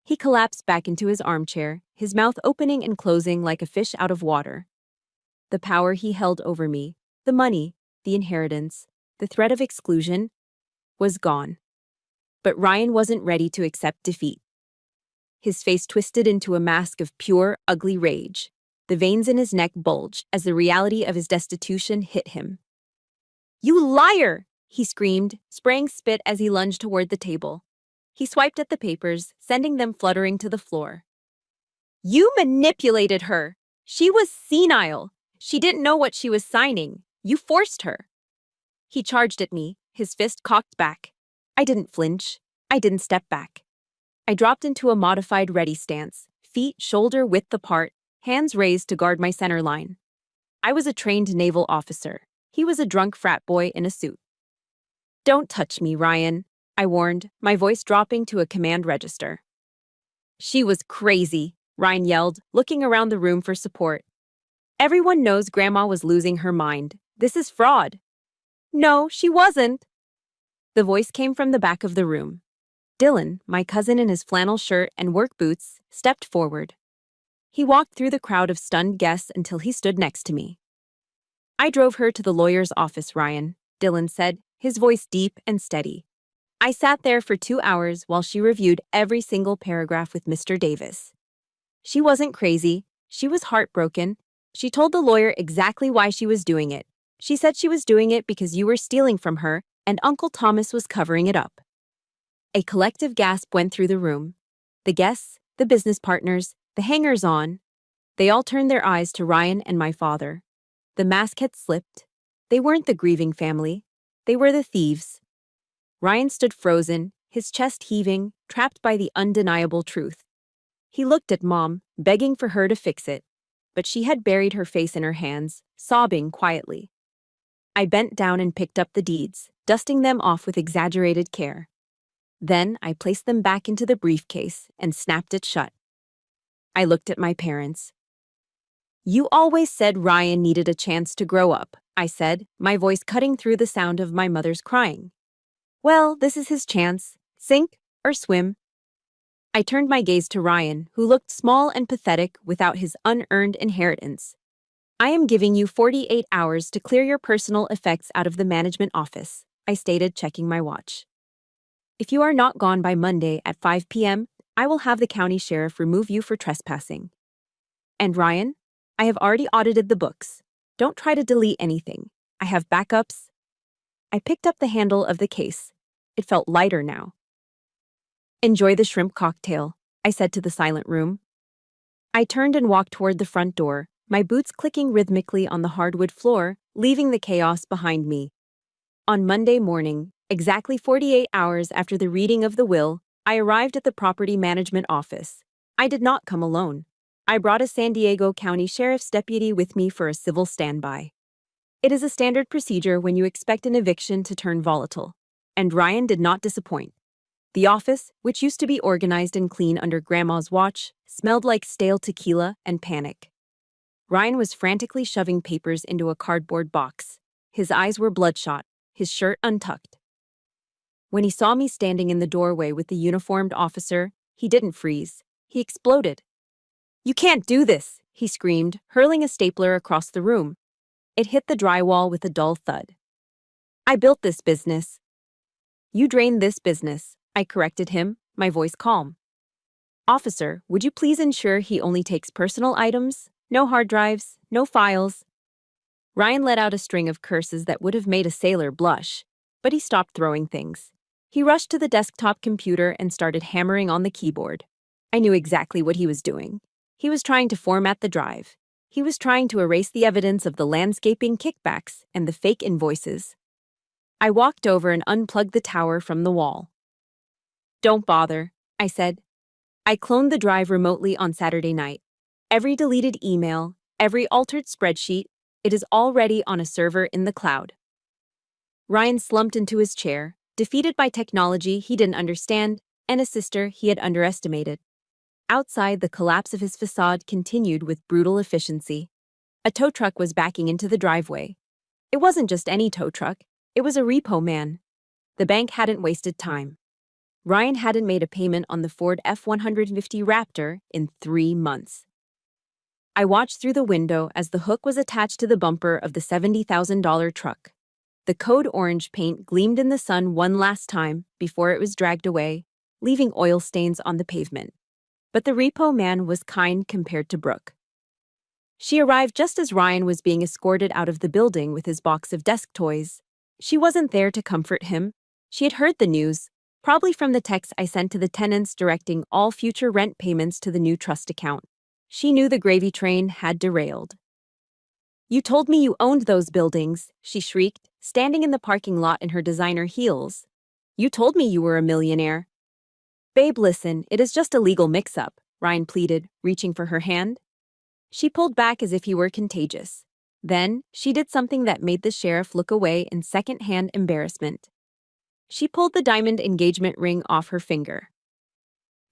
He collapsed back into his armchair, his mouth opening and closing like a fish out of water. The power he held over me, the money, the inheritance, the threat of exclusion, was gone. But Ryan wasn't ready to accept defeat. His face twisted into a mask of pure, ugly rage. The veins in his neck bulged as the reality of his destitution hit him. "You liar!" he screamed, spraying spit as he lunged toward the table. He swiped at the papers, sending them fluttering to the floor. You manipulated her. She was senile. She didn't know what she was signing. You forced her. He charged at me, his fist cocked back. I didn't flinch. I didn't step back. I dropped into a modified ready stance, feet shoulder-width apart, hands raised to guard my center line. I was a trained naval officer. He was a drunk frat boy in a suit. Don't touch me, Ryan, I warned, my voice dropping to a command register. She was crazy, Ryan yelled, looking around the room for support. Everyone knows Grandma was losing her mind. This is fraud. No, she wasn't. The voice came from the back of the room. Dylan, my cousin in his flannel shirt and work boots, stepped forward. He walked through the crowd of stunned guests until he stood next to me. I drove her to the lawyer's office, Ryan, Dylan said, his voice deep and steady. I sat there for 2 hours while she reviewed every single paragraph with Mr. Davis. She wasn't crazy. She was heartbroken. She told the lawyer exactly why she was doing it. She said she was doing it because you were stealing from her and Uncle Thomas was covering it up. A collective gasp went through the room. The guests, the business partners, the hangers-on, they all turned their eyes to Ryan and my father. The mask had slipped. They weren't the grieving family. They were the thieves. Ryan stood frozen, his chest heaving, trapped by the undeniable truth. He looked at Mom, begging for her to fix it, but she had buried her face in her hands, sobbing quietly. I bent down and picked up the deeds, dusting them off with exaggerated care. Then I placed them back into the briefcase and snapped it shut. I looked at my parents. You always said Ryan needed a chance to grow up, I said, my voice cutting through the sound of my mother's crying. Well, this is his chance. Sink or swim. I turned my gaze to Ryan, who looked small and pathetic without his unearned inheritance. I am giving you 48 hours to clear your personal effects out of the management office, I stated, checking my watch. If you are not gone by Monday at 5 p.m., I will have the county sheriff remove you for trespassing. And Ryan, I have already audited the books. Don't try to delete anything. I have backups. I picked up the handle of the case. It felt lighter now. Enjoy the shrimp cocktail, I said to the silent room. I turned and walked toward the front door, my boots clicking rhythmically on the hardwood floor, leaving the chaos behind me. On Monday morning, exactly 48 hours after the reading of the will, I arrived at the property management office. I did not come alone. I brought a San Diego County Sheriff's deputy with me for a civil standby. It is a standard procedure when you expect an eviction to turn volatile. And Ryan did not disappoint. The office, which used to be organized and clean under Grandma's watch, smelled like stale tequila and panic. Ryan was frantically shoving papers into a cardboard box. His eyes were bloodshot, his shirt untucked. When he saw me standing in the doorway with the uniformed officer, he didn't freeze. He exploded. You can't do this, he screamed, hurling a stapler across the room. It hit the drywall with a dull thud. I built this business. You drained this business, I corrected him, my voice calm. Officer, would you please ensure he only takes personal items? No hard drives, no files. Ryan let out a string of curses that would have made a sailor blush, but he stopped throwing things. He rushed to the desktop computer and started hammering on the keyboard. I knew exactly what he was doing. He was trying to format the drive. He was trying to erase the evidence of the landscaping kickbacks and the fake invoices. I walked over and unplugged the tower from the wall. Don't bother, I said. I cloned the drive remotely on Saturday night. Every deleted email, every altered spreadsheet, it is already on a server in the cloud. Ryan slumped into his chair, defeated by technology he didn't understand and a sister he had underestimated. Outside, the collapse of his facade continued with brutal efficiency. A tow truck was backing into the driveway. It wasn't just any tow truck. It was a repo man. The bank hadn't wasted time. Ryan hadn't made a payment on the Ford F-150 Raptor in 3 months. I watched through the window as the hook was attached to the bumper of the $70,000 truck. The code orange paint gleamed in the sun one last time before it was dragged away, leaving oil stains on the pavement. But the repo man was kind compared to Brooke. She arrived just as Ryan was being escorted out of the building with his box of desk toys. She wasn't there to comfort him. She had heard the news, probably from the text I sent to the tenants directing all future rent payments to the new trust account. She knew the gravy train had derailed. "You told me you owned those buildings," she shrieked, standing in the parking lot in her designer heels. "You told me you were a millionaire." "Babe, listen, it is just a legal mix-up," Ryan pleaded, reaching for her hand. She pulled back as if he were contagious. Then, she did something that made the sheriff look away in second-hand embarrassment. She pulled the diamond engagement ring off her finger.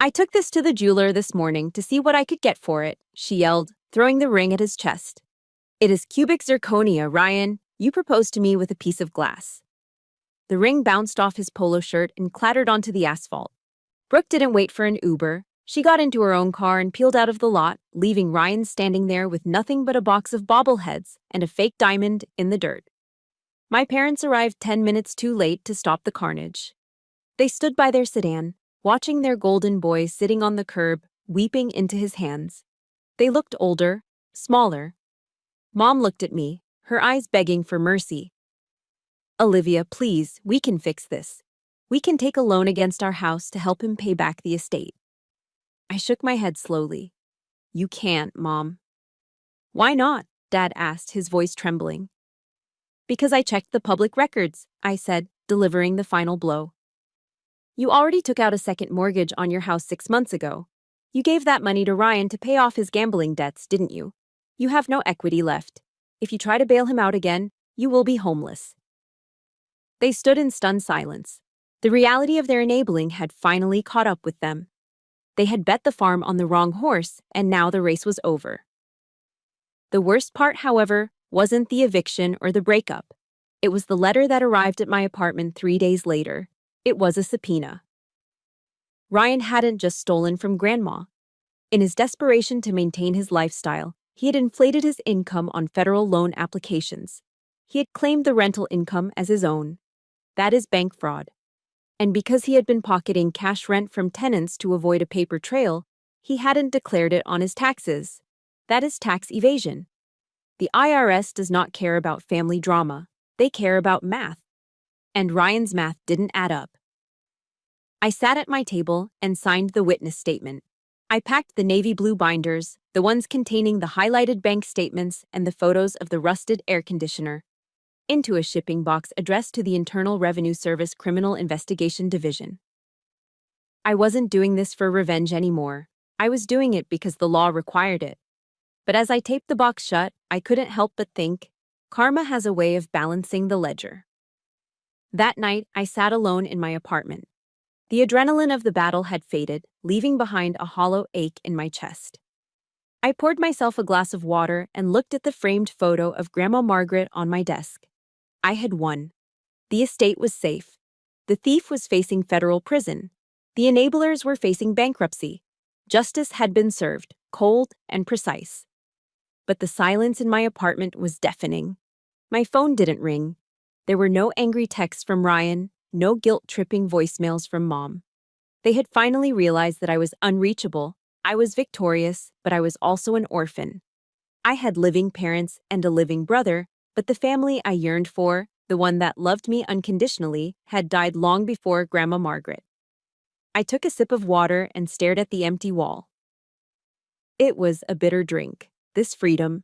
"I took this to the jeweler this morning to see what I could get for it," she yelled, throwing the ring at his chest. "It is cubic zirconia, Ryan. You proposed to me with a piece of glass." The ring bounced off his polo shirt and clattered onto the asphalt. Brooke didn't wait for an Uber. She got into her own car and peeled out of the lot, leaving Ryan standing there with nothing but a box of bobbleheads and a fake diamond in the dirt. My parents arrived 10 minutes too late to stop the carnage. They stood by their sedan, watching their golden boy sitting on the curb, weeping into his hands. They looked older, smaller. Mom looked at me, her eyes begging for mercy. "Olivia, please, we can fix this. We can take a loan against our house to help him pay back the estate." I shook my head slowly. "You can't, Mom." "Why not?" Dad asked, his voice trembling. "Because I checked the public records," I said, delivering the final blow. "You already took out a second mortgage on your house 6 months ago. You gave that money to Ryan to pay off his gambling debts, didn't you? You have no equity left. If you try to bail him out again, you will be homeless." They stood in stunned silence. The reality of their enabling had finally caught up with them. They had bet the farm on the wrong horse, and now the race was over. The worst part, however, wasn't the eviction or the breakup. It was the letter that arrived at my apartment 3 days later. It was a subpoena. Ryan hadn't just stolen from Grandma. In his desperation to maintain his lifestyle, he had inflated his income on federal loan applications. He had claimed the rental income as his own. That is bank fraud. And because he had been pocketing cash rent from tenants to avoid a paper trail, he hadn't declared it on his taxes. That is tax evasion. The IRS does not care about family drama. They care about math. And Ryan's math didn't add up. I sat at my table and signed the witness statement. I packed the navy blue binders, the ones containing the highlighted bank statements and the photos of the rusted air conditioner, into a shipping box addressed to the Internal Revenue Service Criminal Investigation Division. I wasn't doing this for revenge anymore. I was doing it because the law required it. But as I taped the box shut, I couldn't help but think, karma has a way of balancing the ledger. That night, I sat alone in my apartment. The adrenaline of the battle had faded, leaving behind a hollow ache in my chest. I poured myself a glass of water and looked at the framed photo of Grandma Margaret on my desk. I had won. The estate was safe. The thief was facing federal prison. The enablers were facing bankruptcy. Justice had been served, cold and precise. But the silence in my apartment was deafening. My phone didn't ring. There were no angry texts from Ryan, no guilt-tripping voicemails from Mom. They had finally realized that I was unreachable. I was victorious, but I was also an orphan. I had living parents and a living brother, but the family I yearned for, the one that loved me unconditionally, had died long before Grandma Margaret. I took a sip of water and stared at the empty wall. It was a bitter drink, this freedom.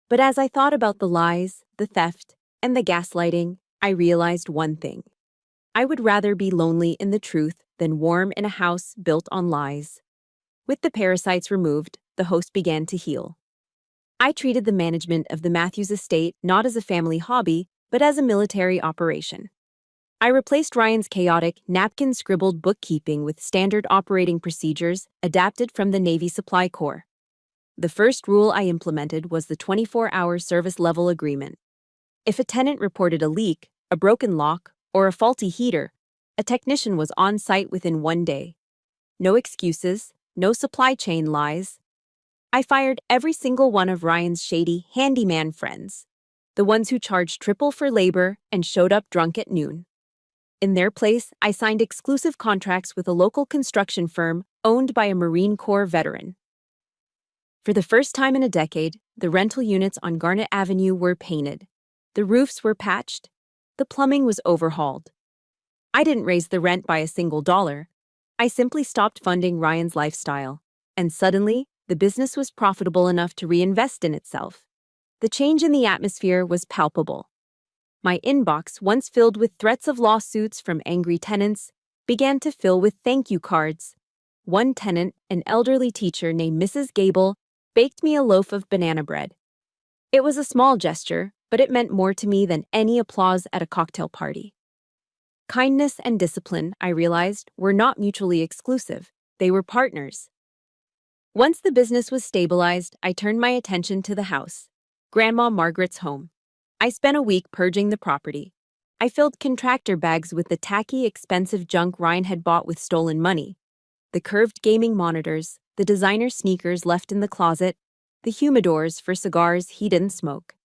But as I thought about the lies, the theft, and the gaslighting, I realized one thing. I would rather be lonely in the truth than warm in a house built on lies. With the parasites removed, the host began to heal. I treated the management of the Matthews estate not as a family hobby, but as a military operation. I replaced Ryan's chaotic, napkin-scribbled bookkeeping with standard operating procedures adapted from the Navy Supply Corps. The first rule I implemented was the 24-hour service level agreement. If a tenant reported a leak, a broken lock, or a faulty heater, a technician was on site within 1 day. No excuses, no supply chain lies. I fired every single one of Ryan's shady handyman friends, the ones who charged triple for labor and showed up drunk at noon. In their place, I signed exclusive contracts with a local construction firm owned by a Marine Corps veteran. For the first time in a decade, the rental units on Garnet Avenue were painted. The roofs were patched. The plumbing was overhauled. I didn't raise the rent by a single dollar. I simply stopped funding Ryan's lifestyle. And suddenly, the business was profitable enough to reinvest in itself. The change in the atmosphere was palpable. My inbox, once filled with threats of lawsuits from angry tenants, began to fill with thank you cards. One tenant, an elderly teacher named Mrs. Gable, baked me a loaf of banana bread. It was a small gesture, but it meant more to me than any applause at a cocktail party. Kindness and discipline, I realized, were not mutually exclusive. They were partners. Once the business was stabilized, I turned my attention to the house, Grandma Margaret's home. I spent a week purging the property. I filled contractor bags with the tacky, expensive junk Ryan had bought with stolen money. The curved gaming monitors, the designer sneakers left in the closet, the humidors for cigars he didn't smoke.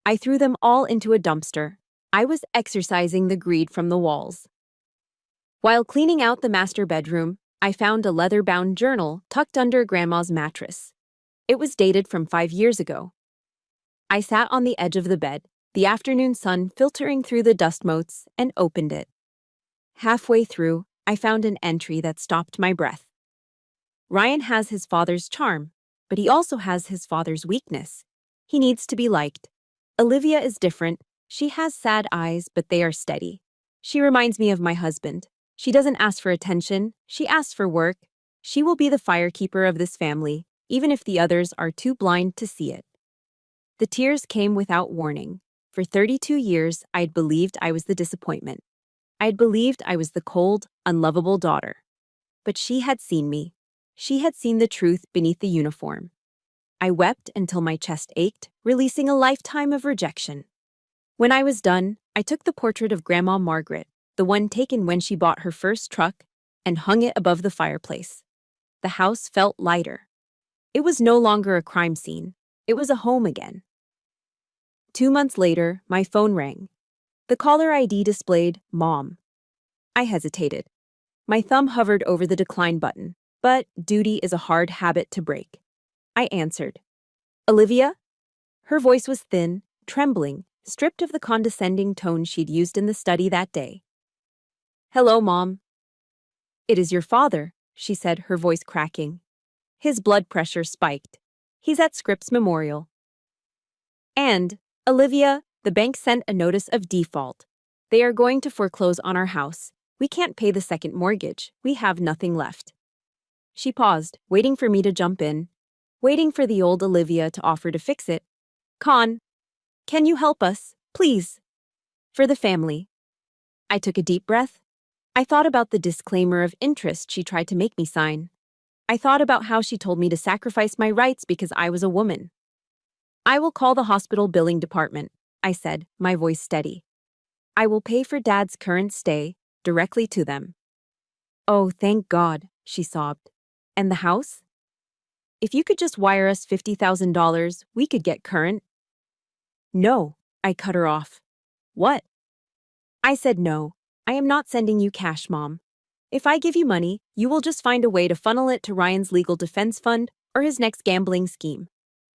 I threw them all into a dumpster. I was exorcising the greed from the walls. While cleaning out the master bedroom, I found a leather-bound journal tucked under Grandma's mattress. It was dated from 5 years ago. I sat on the edge of the bed, the afternoon sun filtering through the dust motes, and opened it. Halfway through, I found an entry that stopped my breath. Ryan has his father's charm, but he also has his father's weakness. He needs to be liked. Olivia is different. She has sad eyes, but they are steady. She reminds me of my husband. She doesn't ask for attention. She asks for work. She will be the firekeeper of this family, even if the others are too blind to see it. The tears came without warning. For 32 years, I had believed I was the disappointment. I had believed I was the cold, unlovable daughter. But she had seen me. She had seen the truth beneath the uniform. I wept until my chest ached, releasing a lifetime of rejection. When I was done, I took the portrait of Grandma Margaret, the one taken when she bought her first truck, and hung it above the fireplace. The house felt lighter. It was no longer a crime scene. It was a home again. 2 months later, my phone rang. The caller ID displayed Mom. I hesitated. My thumb hovered over the decline button, but duty is a hard habit to break. I answered. Olivia? Her voice was thin, trembling, stripped of the condescending tone she'd used in the study that day. Hello, Mom. It is your father, she said, her voice cracking. His blood pressure spiked. He's at Scripps Memorial. And, Olivia, the bank sent a notice of default. They are going to foreclose on our house. We can't pay the second mortgage. We have nothing left. She paused, waiting for me to jump in, waiting for the old Olivia to offer to fix it. Con, can you help us, please? For the family. I took a deep breath. I thought about the disclaimer of interest she tried to make me sign. I thought about how she told me to sacrifice my rights because I was a woman. I will call the hospital billing department, I said, my voice steady. I will pay for Dad's current stay directly to them. Oh, thank God, she sobbed. And the house? If you could just wire us $50,000, we could get current. No, I cut her off. What? I said no. I am not sending you cash, Mom. If I give you money, you will just find a way to funnel it to Ryan's legal defense fund or his next gambling scheme.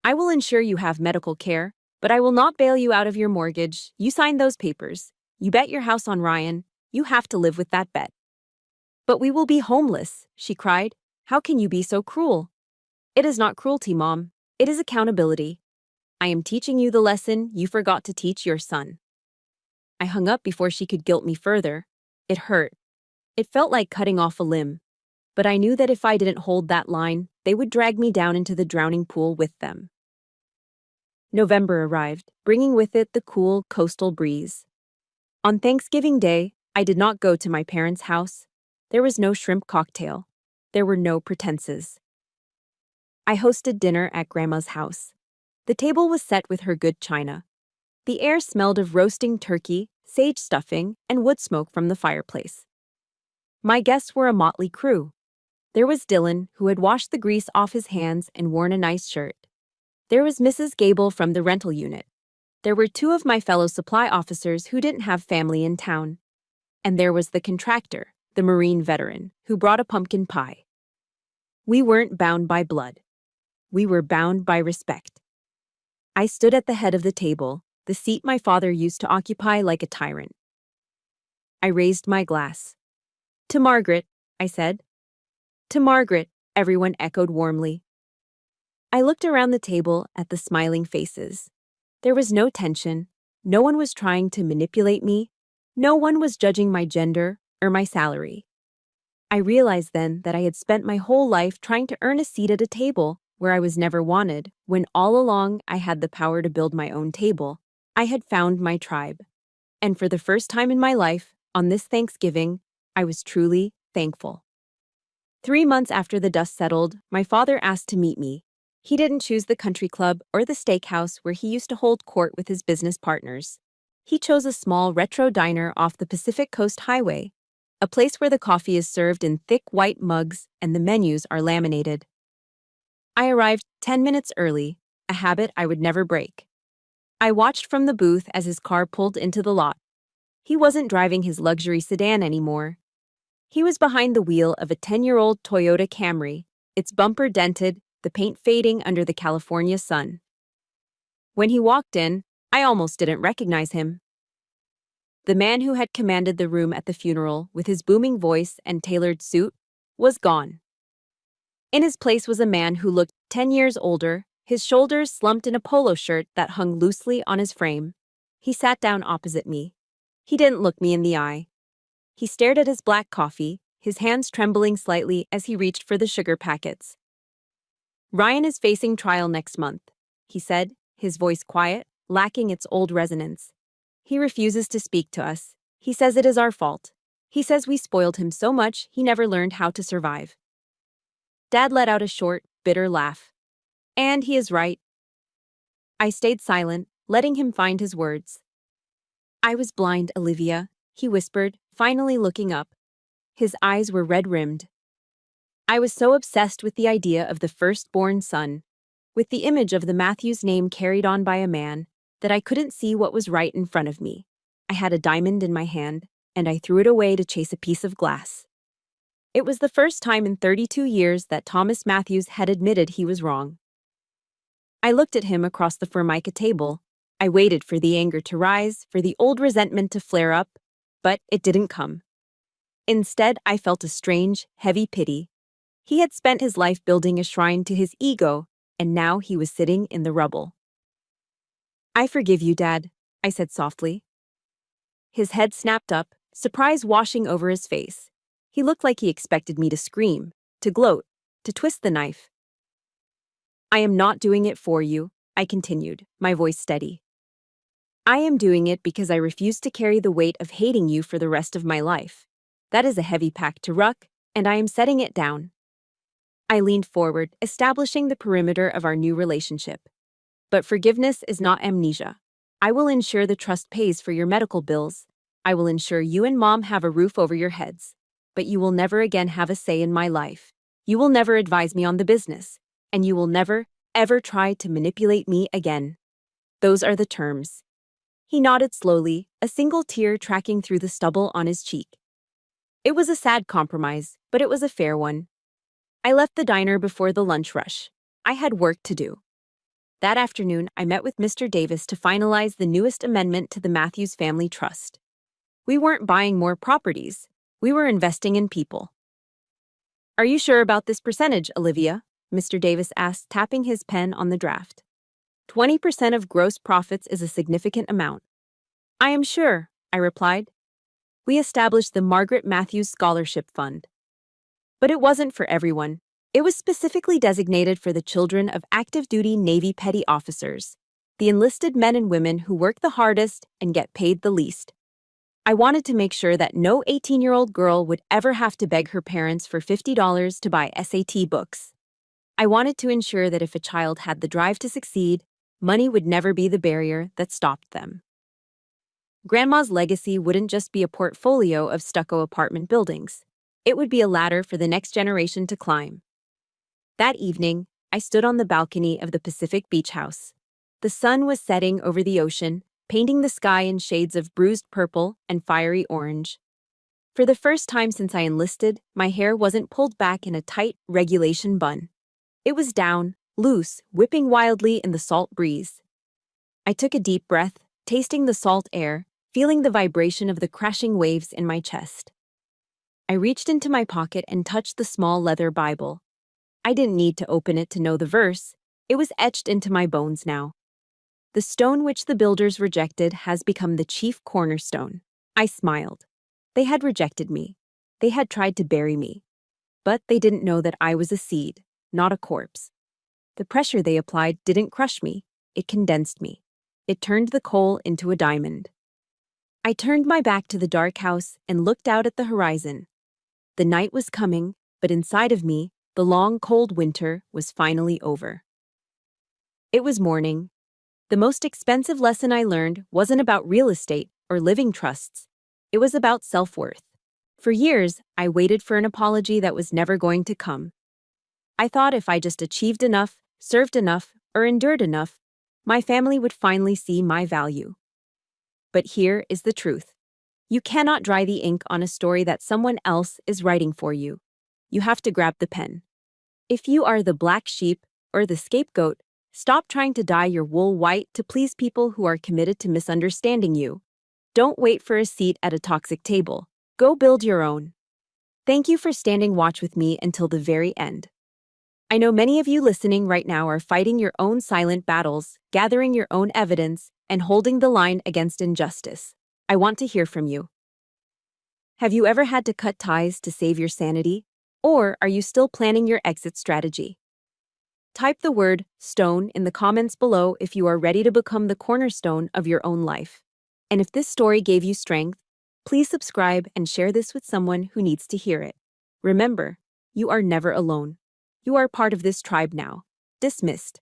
I will ensure you have medical care, but I will not bail you out of your mortgage. You signed those papers. You bet your house on Ryan. You have to live with that bet. But we will be homeless, she cried. How can you be so cruel? It is not cruelty, Mom. It is accountability. I am teaching you the lesson you forgot to teach your son. I hung up before she could guilt me further. It hurt. It felt like cutting off a limb. But I knew that if I didn't hold that line, they would drag me down into the drowning pool with them. November arrived, bringing with it the cool coastal breeze. On Thanksgiving Day, I did not go to my parents' house. There was no shrimp cocktail. There were no pretenses. I hosted dinner at Grandma's house. The table was set with her good china. The air smelled of roasting turkey, sage stuffing, and wood smoke from the fireplace. My guests were a motley crew. There was Dylan, who had washed the grease off his hands and worn a nice shirt. There was Mrs. Gable from the rental unit. There were 2 of my fellow supply officers who didn't have family in town. And there was the contractor, the Marine veteran, who brought a pumpkin pie. We weren't bound by blood. We were bound by respect. I stood at the head of the table, the seat my father used to occupy like a tyrant. I raised my glass. To Margaret, I said. To Margaret, everyone echoed warmly. I looked around the table at the smiling faces. There was no tension. No one was trying to manipulate me. No one was judging my gender or my salary. I realized then that I had spent my whole life trying to earn a seat at a table where I was never wanted, when all along I had the power to build my own table. I had found my tribe. And for the first time in my life, on this Thanksgiving, I was truly thankful. 3 months after the dust settled, my father asked to meet me. He didn't choose the country club or the steakhouse where he used to hold court with his business partners. He chose a small retro diner off the Pacific Coast Highway, a place where the coffee is served in thick white mugs and the menus are laminated. I arrived 10 minutes early, a habit I would never break. I watched from the booth as his car pulled into the lot. He wasn't driving his luxury sedan anymore. He was behind the wheel of a 10-year-old Toyota Camry, its bumper dented, the paint fading under the California sun. When he walked in, I almost didn't recognize him. The man who had commanded the room at the funeral with his booming voice and tailored suit was gone. In his place was a man who looked 10 years older, his shoulders slumped in a polo shirt that hung loosely on his frame. He sat down opposite me. He didn't look me in the eye. He stared at his black coffee, his hands trembling slightly as he reached for the sugar packets. Ryan is facing trial next month, he said, his voice quiet, lacking its old resonance. He refuses to speak to us. He says it is our fault. He says we spoiled him so much he never learned how to survive. Dad let out a short, bitter laugh. And he is right. I stayed silent, letting him find his words. I was blind, Olivia, he whispered, finally looking up. His eyes were red-rimmed. I was so obsessed with the idea of the firstborn son, with the image of the Matthews name carried on by a man, that I couldn't see what was right in front of me. I had a diamond in my hand, and I threw it away to chase a piece of glass. It was the first time in 32 years that Thomas Matthews had admitted he was wrong. I looked at him across the Formica table. I waited for the anger to rise, for the old resentment to flare up, but it didn't come. Instead, I felt a strange, heavy pity. He had spent his life building a shrine to his ego, and now he was sitting in the rubble. I forgive you, Dad, I said softly. His head snapped up, surprise washing over his face. He looked like he expected me to scream, to gloat, to twist the knife. I am not doing it for you, I continued, my voice steady. I am doing it because I refuse to carry the weight of hating you for the rest of my life. That is a heavy pack to ruck, and I am setting it down. I leaned forward, establishing the perimeter of our new relationship. But forgiveness is not amnesia. I will ensure the trust pays for your medical bills. I will ensure you and Mom have a roof over your heads. But you will never again have a say in my life. You will never advise me on the business. And you will never, ever try to manipulate me again. Those are the terms. He nodded slowly, a single tear tracking through the stubble on his cheek. It was a sad compromise, but it was a fair one. I left the diner before the lunch rush. I had work to do. That afternoon, I met with Mr. Davis to finalize the newest amendment to the Matthews Family Trust. We weren't buying more properties. We were investing in people. Are you sure about this percentage, Olivia? Mr. Davis asked, tapping his pen on the draft. 20% of gross profits is a significant amount. I am sure, I replied. We established the Margaret Matthews Scholarship Fund. But it wasn't for everyone. It was specifically designated for the children of active-duty Navy petty officers, the enlisted men and women who work the hardest and get paid the least. I wanted to make sure that no 18-year-old girl would ever have to beg her parents for $50 to buy SAT books. I wanted to ensure that if a child had the drive to succeed, money would never be the barrier that stopped them. Grandma's legacy wouldn't just be a portfolio of stucco apartment buildings. It would be a ladder for the next generation to climb. That evening, I stood on the balcony of the Pacific Beach House. The sun was setting over the ocean, painting the sky in shades of bruised purple and fiery orange. For the first time since I enlisted, my hair wasn't pulled back in a tight regulation bun. It was down, loose, whipping wildly in the salt breeze. I took a deep breath, tasting the salt air, feeling the vibration of the crashing waves in my chest. I reached into my pocket and touched the small leather Bible. I didn't need to open it to know the verse. It was etched into my bones now. The stone which the builders rejected has become the chief cornerstone. I smiled. They had rejected me. They had tried to bury me. But they didn't know that I was a seed, not a corpse. The pressure they applied didn't crush me. It condensed me. It turned the coal into a diamond. I turned my back to the dark house and looked out at the horizon. The night was coming, but inside of me, the long, cold winter was finally over. It was morning. The most expensive lesson I learned wasn't about real estate or living trusts. It was about self-worth. For years, I waited for an apology that was never going to come. I thought if I just achieved enough, served enough, or endured enough, my family would finally see my value. But here is the truth. You cannot dry the ink on a story that someone else is writing for you. You have to grab the pen. If you are the black sheep or the scapegoat, stop trying to dye your wool white to please people who are committed to misunderstanding you. Don't wait for a seat at a toxic table. Go build your own. Thank you for standing watch with me until the very end. I know many of you listening right now are fighting your own silent battles, gathering your own evidence, and holding the line against injustice. I want to hear from you. Have you ever had to cut ties to save your sanity? Or are you still planning your exit strategy? Type the word stone in the comments below if you are ready to become the cornerstone of your own life. And if this story gave you strength, please subscribe and share this with someone who needs to hear it. Remember, you are never alone. You are part of this tribe now. Dismissed.